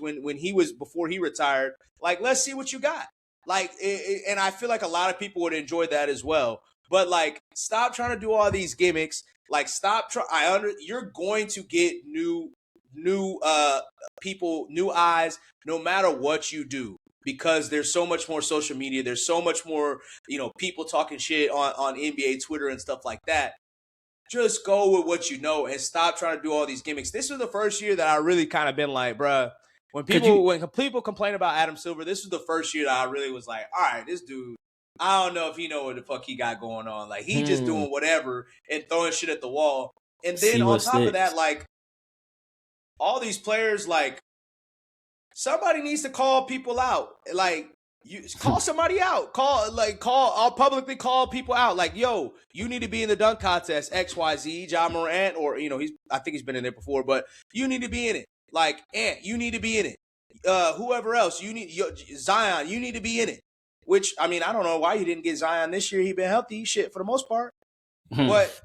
before he retired. Like, let's see what you got. And I feel like a lot of people would enjoy that as well. But stop trying to do all these gimmicks. You're going to get new people, new eyes, no matter what you do, because there's so much more social media. There's so much more, people talking shit on NBA Twitter and stuff like that. Just go with what you know and stop trying to do all these gimmicks. This was the first year that I really kind of been like, bruh, when people complain about Adam Silver, this was the first year that I really was like, all right, this dude, I don't know if he know what the fuck he got going on. Like, he just doing whatever and throwing shit at the wall. And then on top of that, all these players, somebody needs to call people out. You call somebody out. I'll publicly call people out. Yo, you need to be in the dunk contest, XYZ, Ja Morant, or I think he's been in there before, but you need to be in it. Ant, you need to be in it. Whoever else, Zion, you need to be in it. Which, I don't know why you didn't get Zion this year. He been healthy, shit, for the most part. But,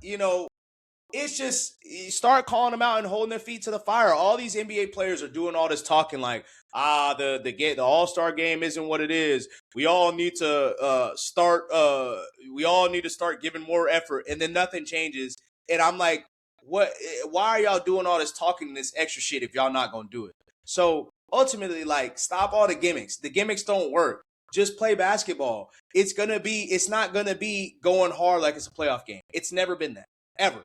it's just, you start calling them out and holding their feet to the fire. All these NBA players are doing all this talking the All-Star game isn't what it is. We all need to start giving more effort, and then nothing changes. And I'm like, what? Why are y'all doing all this talking, this extra shit, if y'all not going to do it? So ultimately, stop all the gimmicks. The gimmicks don't work. Just play basketball. It's not gonna be going hard like it's a playoff game. It's never been that, ever.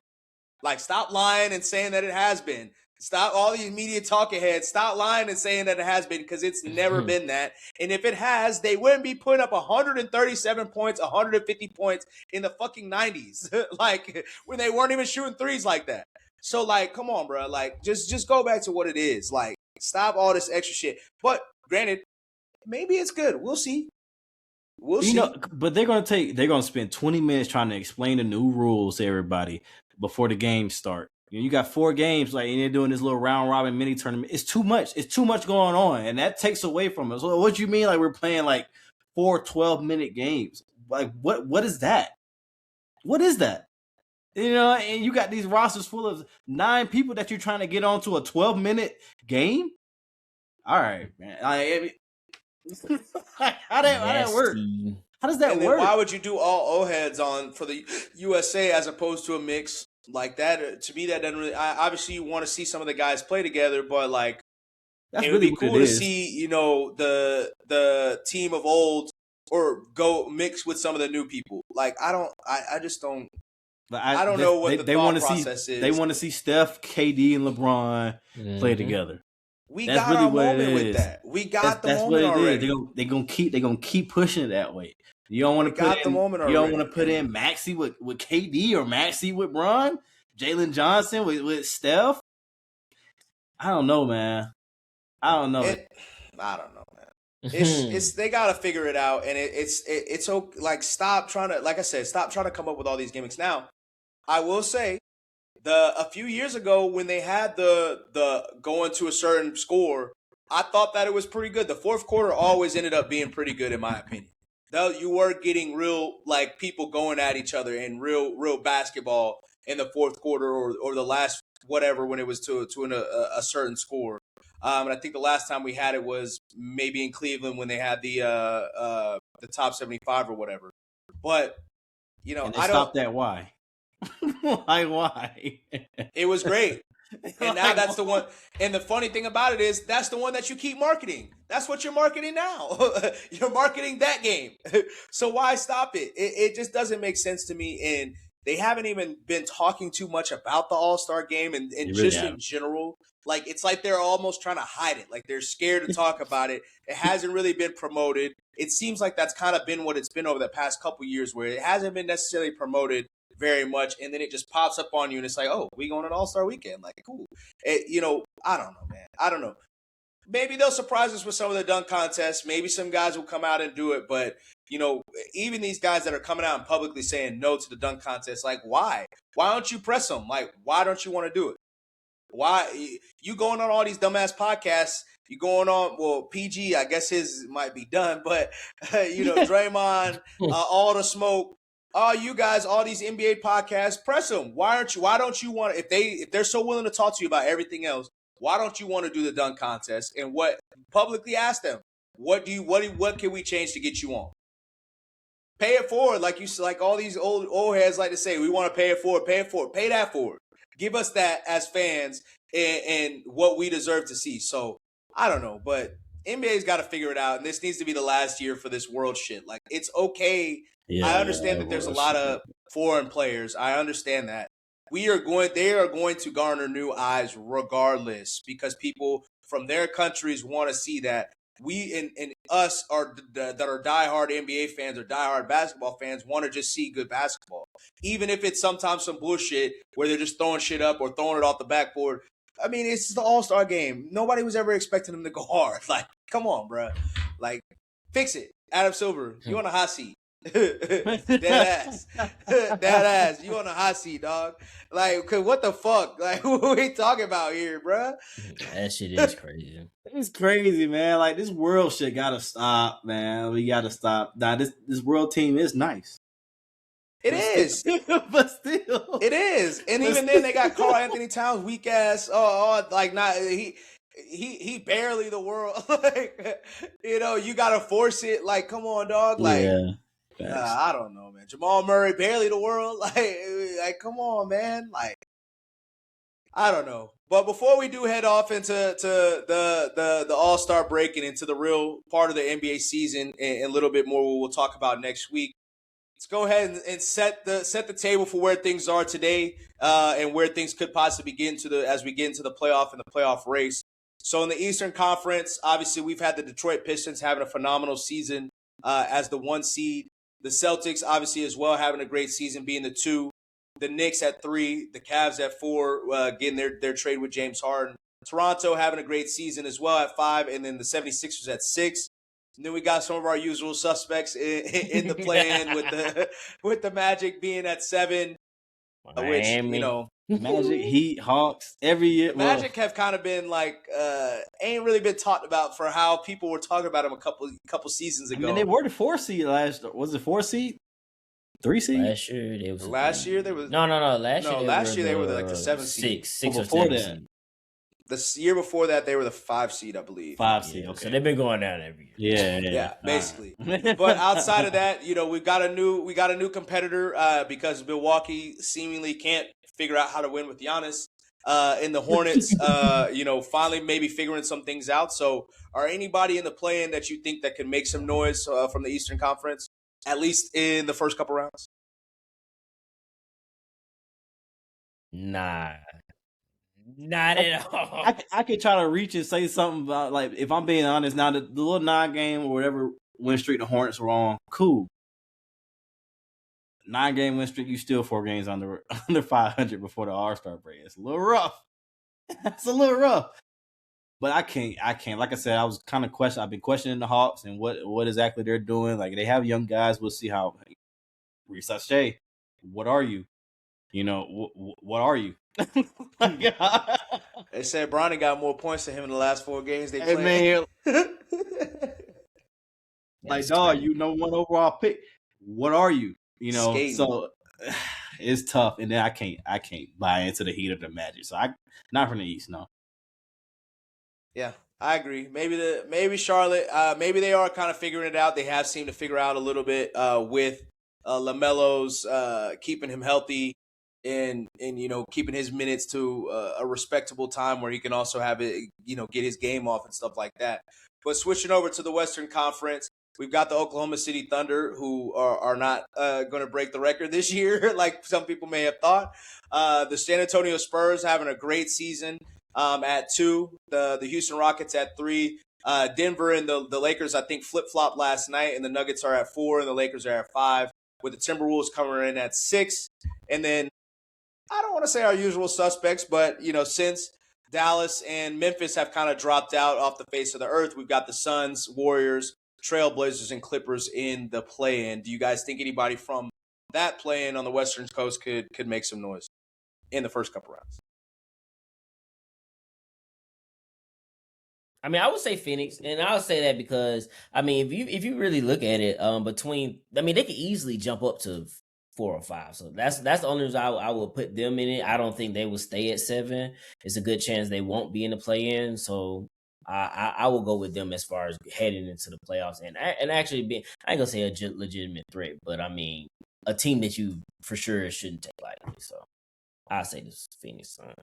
Stop lying and saying that it has been. Stop all these media talking heads. Stop lying and saying that it has been, because it's never been that. And if it has, they wouldn't be putting up 137 points, 150 points in the fucking 90s, when they weren't even shooting threes like that. So come on, bro. Just go back to what it is. Stop all this extra shit. But granted, maybe it's good. We'll see. We'll see. But they're gonna spend 20 minutes trying to explain the new rules to everybody before the games start. You got 4 games, and they're doing this little round robin mini tournament. It's too much. It's too much going on, and that takes away from us. So what do you mean? We're playing 4 12-minute games? What is that? What is that? And you got these rosters full of 9 people that you're trying to get onto a 12-minute game. All right, man. How that work? How does that work? Why would you do all O-heads for the USA as opposed to a mix like that? To me, that doesn't really. Obviously, you want to see some of the guys play together, but it would be cool to see the team of old or go mix with some of the new people. I just don't. I don't know what the thought process is. They want to see Steph, KD, and LeBron play together. That's got really our moment with that. We got the moment already. They're gonna keep pushing it that way. You don't want to put in. You don't want to put in Maxey with KD or Maxey with Bron, Jalen Johnson with Steph. I don't know, man. I don't know, man. It's they gotta figure it out, and it's okay. Like, stop trying to, like I said, stop trying to come up with all these gimmicks. Now, I will say, a few years ago when they had the going to a certain score, I thought that it was pretty good. The fourth quarter always ended up being pretty good in my opinion. Though you were getting real, like, people going at each other and real basketball in the fourth quarter, or the last whatever, when it was a certain score. And I think the last time we had it was maybe in Cleveland when they had the top 75 or whatever. But And they I don't. stopped that. Why? Like, why? It was great. And now Like, that's the one. And the funny thing about it is that's the one that you keep marketing. That's what you're marketing now. You're marketing that game. So why stop it? It just doesn't make sense to me. And they haven't even been talking too much about the All-Star game and You really just in haven't. general. Like, it's like they're almost trying to hide it. Like, they're scared to talk about it. It hasn't really been promoted. It seems like that's kind of been what it's been over the past couple years, where it hasn't been necessarily promoted very much, and then it just pops up on you, and it's like, oh, we going on All-Star weekend, like, cool. I don't know, man. I don't know. Maybe they'll surprise us with some of the dunk contests. Maybe some guys will come out and do it, but even these guys that are coming out and publicly saying no to the dunk contest, like, why? Why don't you press them? Like, why don't you want to do it? Why you going on all these dumbass podcasts? You going on, well, PG, I guess his might be done, but Draymond, all the smoke. Oh, you guys, all these NBA podcasts, press them. Why don't you want, if they're so willing to talk to you about everything else, why don't you want to do the dunk contest? And publicly ask them, what can we change to get you on? Pay it forward, like all these old heads like to say, we want to pay it forward, pay that forward. Give us that as fans and what we deserve to see. So I don't know, but NBA's got to figure it out, and this needs to be the last year for this world shit. Like, it's okay. Yeah, I understand that there's a lot of foreign players. I understand that. They are going to garner new eyes regardless, because people from their countries want to see that. We and us that are diehard NBA fans or diehard basketball fans want to just see good basketball, even if it's sometimes some bullshit where they're just throwing shit up or throwing it off the backboard. I mean, it's the All-Star game. Nobody was ever expecting them to go hard. Like, come on, bro. Like, fix it. Adam Silver, you on a hot seat. Dead ass. You on a hot seat, dog. Like, what the fuck? Like, what we talking about here, bro? That shit is crazy. It's crazy, man. Like, this world shit gotta stop, man. We gotta stop. Nah, this world team is nice. It is. But still. It is. And even then they got Karl Anthony Towns, weak ass. He barely the world. Like, you gotta force it. Like, come on, dog. Like, yeah. I don't know, man. Jamal Murray, barely the world. Like, come on, man. Like, I don't know. But before we do head off into the All-Star break and into the real part of the NBA season and a little bit more we'll talk about next week, let's go ahead and set the table for where things are today and where things could possibly get as we get into the playoff and the playoff race. So in the Eastern Conference, obviously we've had the Detroit Pistons having a phenomenal season as the 1 seed. The Celtics, obviously, as well, having a great season, being the 2. The Knicks at 3. The Cavs at 4, getting their trade with James Harden. Toronto having a great season as well at 5. And then the 76ers at 6. And then we got some of our usual suspects in the play-in with the Magic being at 7. Miami. Which, Magic, Heat, Hawks, every year. Magic have kind of been like, ain't really been talked about for how people were talking about them a couple seasons ago. I mean, they were the 4 seed last. Was it 4 seed? 3 seed? Last year they was. Last year they was. No. Last year they were like the 7 seed. Six or before 7 that. seed. The year before that, they were the 5 seed, I believe. 5 seed. Okay. So they've been going down every year. Yeah, basically. Right. But outside of that, we got a new competitor because Milwaukee seemingly can't figure out how to win with Giannis. And the Hornets, finally maybe figuring some things out. So, are anybody in the play-in that you think that can make some noise from the Eastern Conference, at least in the first couple rounds? Nah. Not at all. I could try to reach and say something about, like, if I'm being honest, now the little 9-game or whatever win streak the Hornets were on, cool. 9-game win streak, you still 4 games under 500 before the All-Star break. It's a little rough. That's a little rough. But I can't. Like I said, I've been questioning the Hawks and what exactly they're doing. Like they have young guys. We'll see how. Shay, what are you? You know, what are you? They said Bronny got more points than him in the last 4 games they Hey played. man, like dog, you know, one overall pick. What are you? You know, Skating. so it's tough. And then I can't buy into the heat of the Magic. So not from the East, no. Yeah, I agree. Maybe Charlotte. Maybe they are kind of figuring it out. They have seemed to figure out a little bit with LaMelo's keeping him healthy and keeping his minutes to a respectable time where he can also have it get his game off and stuff like that. But switching over to the Western Conference, we've got the Oklahoma City Thunder, who are not going to break the record this year, like some people may have thought. The San Antonio Spurs having a great season at 2. The Houston Rockets at 3. Denver and the Lakers, I think, flip-flopped last night, and the Nuggets are at 4, and the Lakers are at 5, with the Timberwolves coming in at 6. And then I don't want to say our usual suspects, but, since Dallas and Memphis have kind of dropped out off the face of the earth, we've got the Suns, Warriors, Trailblazers, and Clippers in the play-in. Do you guys think anybody from that play-in on the Western Coast could make some noise in the first couple rounds? I mean, I would say Phoenix, and I would say that because I mean, if you really look at it, they could easily jump up to 4 or 5. So that's the only reason I will put them in it. I don't think they will stay at 7. It's a good chance they won't be in the play-in. So I will go with them as far as heading into the playoffs and actually being, I ain't gonna say a legitimate threat, but I mean a team that you for sure shouldn't take lightly. So I say this Phoenix Suns.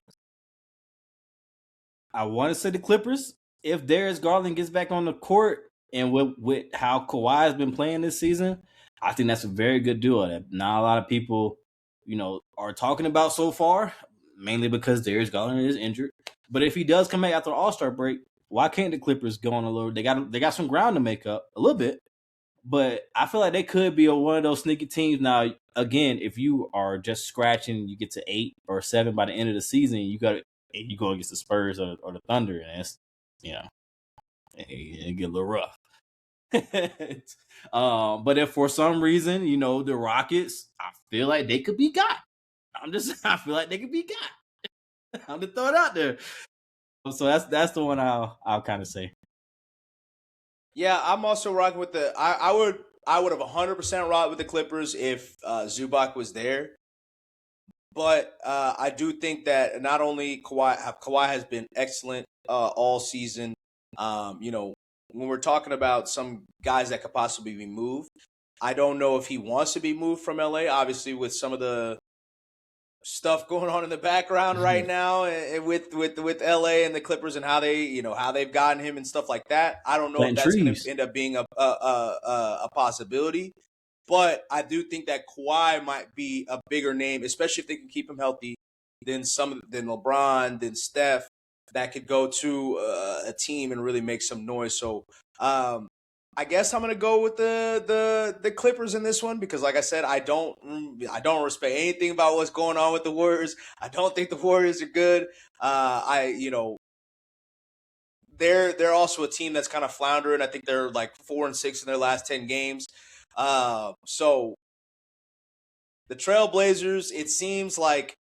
I want to say the Clippers. If Darius Garland gets back on the court and with how Kawhi has been playing this season, I think that's a very good duo that not a lot of people, are talking about so far, mainly because Darius Garland is injured. But if he does come back after the All-Star break, why can't the Clippers go on a little? They got some ground to make up a little bit, but I feel like they could be one of those sneaky teams. Now, again, if you are just scratching, you get to 8 or 7 by the end of the season, you go against the Spurs or the Thunder, and it's it get a little rough. But if for some reason, the Rockets, I feel like they could be got. I feel like they could be got. I'm just throw it out there. So that's the one I'll kind of say. Yeah, I'm also rocking with the. I would have 100% rocked with the Clippers if Zubac was there. But I do think that not only Kawhi has been excellent all season. When we're talking about some guys that could possibly be moved, I don't know if he wants to be moved from LA. Obviously, with some of the stuff going on in the background right now, and with LA and the Clippers and how they've gotten him and stuff like that. I don't know if that's going to end up being a possibility. But I do think that Kawhi might be a bigger name, especially if they can keep him healthy, than LeBron, than Steph, that could go to a team and really make some noise. So I guess I'm gonna go with the Clippers in this one because, like I said, I don't respect anything about what's going on with the Warriors. I don't think the Warriors are good. They're also a team that's kind of floundering. I think they're like 4-6 in their last 10 games. So the Trailblazers, it seems like,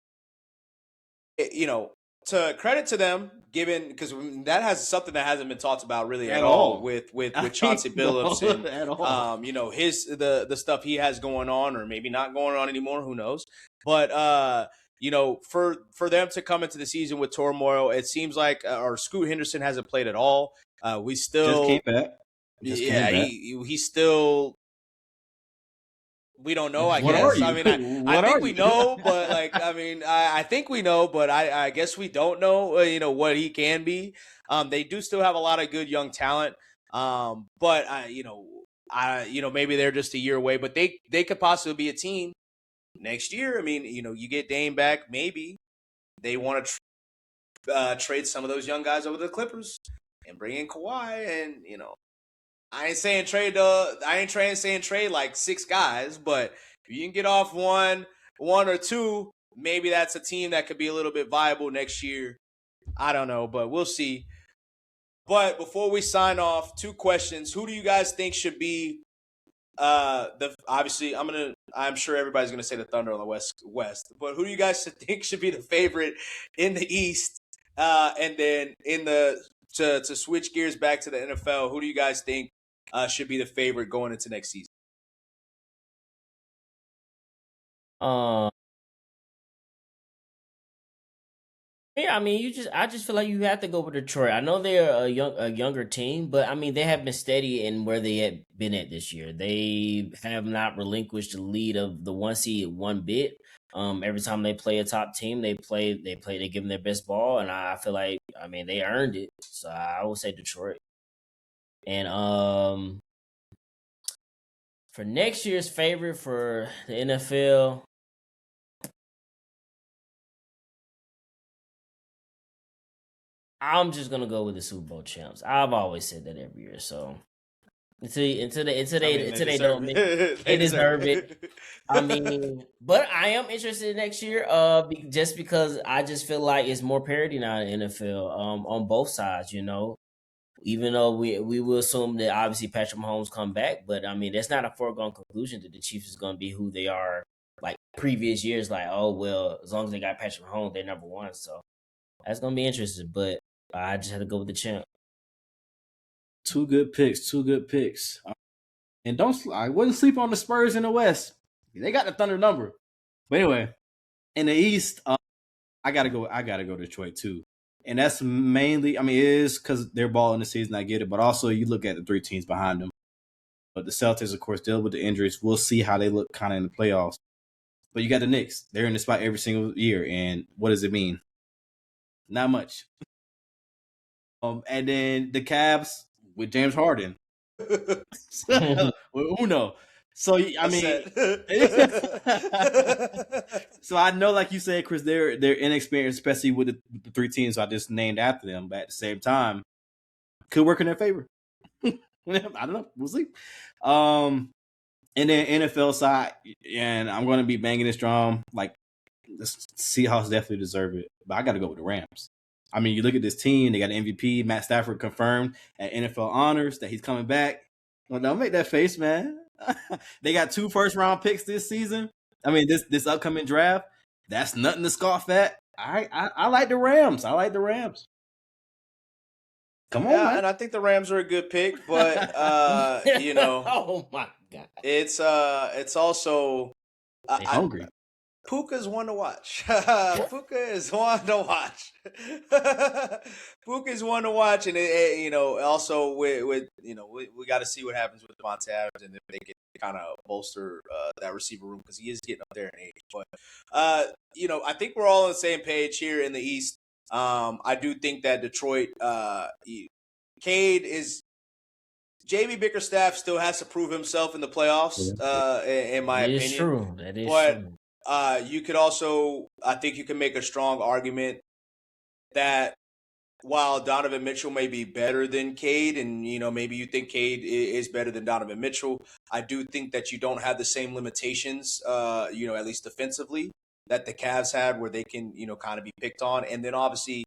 to credit to them, given because that has something that hasn't been talked about really at all with Chauncey Billups and the stuff he has going on, or maybe not going on anymore, who knows? But for them to come into the season with turmoil, it seems like or Scoot Henderson hasn't played at all. We still just came back. He's still. We don't know, I guess. I mean, I think we know, but I think we know, but I guess we don't know, what he can be. They do still have a lot of good young talent. But maybe they're just a year away, but they could possibly be a team next year. I mean, you get Dame back, maybe they want to trade some of those young guys over to the Clippers and bring in Kawhi, and I ain't saying trade like 6 guys, but if you can get off one or two, maybe that's a team that could be a little bit viable next year. I don't know, but we'll see. But before we sign off, 2 questions. Who do you guys think should be obviously I'm sure everybody's gonna say the Thunder on the West, but who do you guys think should be the favorite in the East? And then to switch gears back to the NFL, who do you guys think should be the favorite going into next season? Yeah, I mean, I just feel like you have to go with Detroit. I know they're a younger team, but I mean, they have been steady in where they had been at this year. They have not relinquished the lead of the 1 seed one bit. Every time they play a top team, they give them their best ball, and I feel like, I mean, they earned it. So I would say Detroit. And for next year's favorite for the NFL, I'm just gonna go with the Super Bowl champs. I've always said that every year. So they don't, they deserve it. I mean, but I am interested next year. Just because I just feel like it's more parity now in the NFL. On both sides, you know. Even though we will assume that obviously Patrick Mahomes come back, but I mean that's not a foregone conclusion that the Chiefs is going to be who they are like previous years. Like, oh well, as long as they got Patrick Mahomes, they're number one. So that's going to be interesting. But I just had to go with the champ. Two good picks. And I wouldn't sleep on the Spurs in the West. They got the Thunder number. But anyway, in the East, I gotta go Detroit too. And that's mainly, I mean, it is because they're balling the season. I get it, but also you look at the 3 teams behind them. But the Celtics, of course, deal with the injuries. We'll see how they look kind of in the playoffs. But you got the Knicks. They're in the spot every single year, and what does it mean? Not much. And then the Cavs with James Harden. With Uno. So I mean, so I know, like you said, Chris, they're inexperienced, especially with the 3 teams I just named after them. But at the same time, could work in their favor. I don't know. We'll see. And then NFL side, and I'm going to be banging this drum. Like the Seahawks definitely deserve it, but I got to go with the Rams. I mean, you look at this team, they got an MVP, Matt Stafford confirmed at NFL Honors that he's coming back. Well, don't make that face, man. They got 2 first-round picks this season. I mean, this upcoming draft, that's nothing to scoff at. I like the Rams. Come on, man. And I think the Rams are a good pick, but you know, oh my god, it's also hungry. Puka's one to watch. Puka is one to watch. Puka is one to watch, and you know, also with you know, we got to see what happens with Devontae Adams and if they can kind of bolster that receiver room because he is getting up there in age. But you know, I think we're all on the same page here in the East. I do think that Detroit, Cade is. JB Bickerstaff still has to prove himself in the playoffs, in my opinion. That is true. You could also, I think you can make a strong argument that while Donovan Mitchell may be better than Cade, and you know maybe you think Cade is better than Donovan Mitchell, I do think that you don't have the same limitations, you know, at least defensively, that the Cavs had, where they can, you know, kind of be picked on, and then obviously,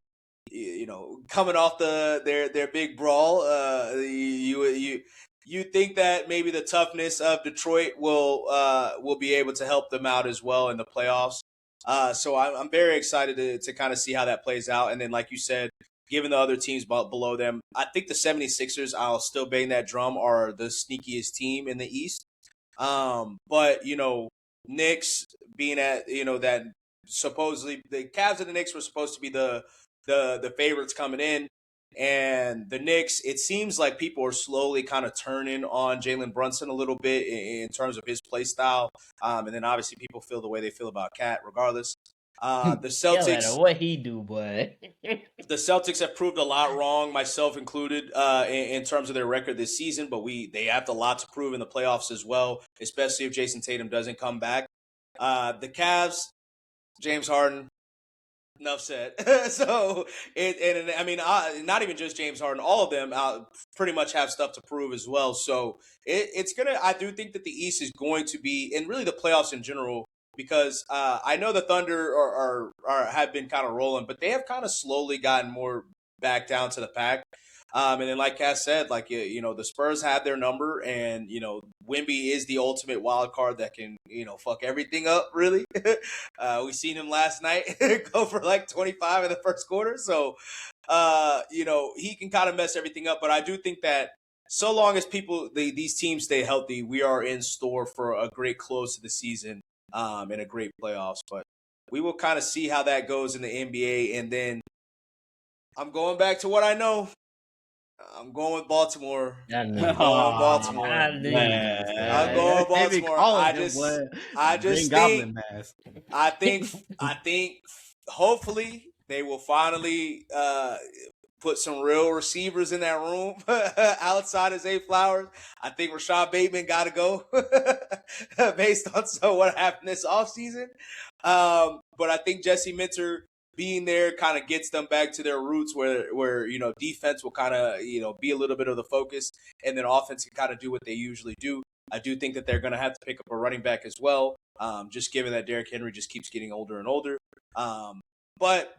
you know, coming off their big brawl, you think that maybe the toughness of Detroit will be able to help them out as well in the playoffs. So I'm very excited to kind of see how that plays out. And then, like you said, given the other teams below them, I think the 76ers, I'll still bang that drum, are the sneakiest team in the East. But, you know, Knicks being at, you know, that supposedly the Cavs and the Knicks were supposed to be the favorites coming in. And the Knicks, it seems like people are slowly kind of turning on Jalen Brunson a little bit in terms of his play style. And then obviously people feel the way they feel about Cat regardless. The Celtics, what he do, boy. The Celtics have proved a lot wrong, myself included, in terms of their record this season. But they have a lot to prove in the playoffs as well, especially if Jason Tatum doesn't come back. The Cavs, James Harden. Enough said. So, I mean, not even just James Harden, all of them pretty much have stuff to prove as well. So it's I do think that the East is going to be, and really the playoffs in general, because I know the Thunder have been kind of rolling, but they have kind of slowly gotten more back down to the pack. And then, like Cass said, like, you know, the Spurs have their number, and, you know, Wemby is the ultimate wild card that can, you know, fuck everything up, really. We seen him last night go for like 25 in the first quarter. So, you know, he can kind of mess everything up. But I do think that so long as these teams stay healthy, we are in store for a great close to the season, and a great playoffs. But we will kind of see how that goes in the NBA. And then I'm going back to what I know. I'm going with Baltimore. I knew I'm it. going with Baltimore. I knew you was gonna say I'm that. going with They be Baltimore. calling him, boy, I Green just Goblin think mask. I think hopefully they will finally put some real receivers in that room outside of Zay Flowers. I think Rashad Bateman got to go based on what happened this offseason. But I think Jesse Minter being there kind of gets them back to their roots where you know, defense will kind of, you know, be a little bit of the focus, and then offense can kind of do what they usually do. I do think that they're going to have to pick up a running back as well, just given that Derrick Henry just keeps getting older and older. But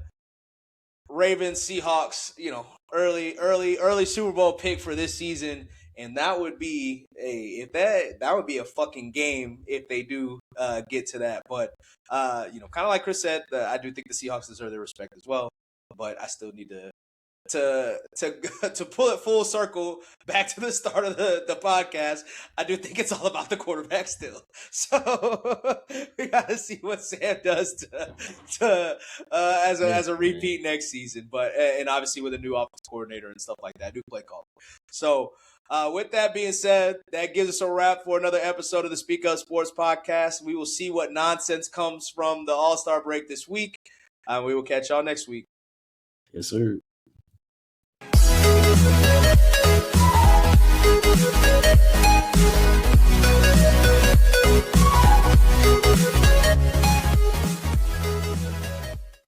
Ravens, Seahawks, you know, early Super Bowl pick for this season, and that would be that would be a fucking game if they do get to that. But you know, kind of like Chris said, I do think the Seahawks deserve their respect as well. But I still need to pull it full circle back to the start of the podcast. I do think it's all about the quarterback still. So we got to see what Sam does as a repeat next season. But and obviously with a new offense coordinator and stuff like that, new play call. So with that being said, that gives us a wrap for another episode of the Speak Up Sports Podcast. We will see what nonsense comes from the All-Star break this week. We will catch y'all next week. Yes, sir.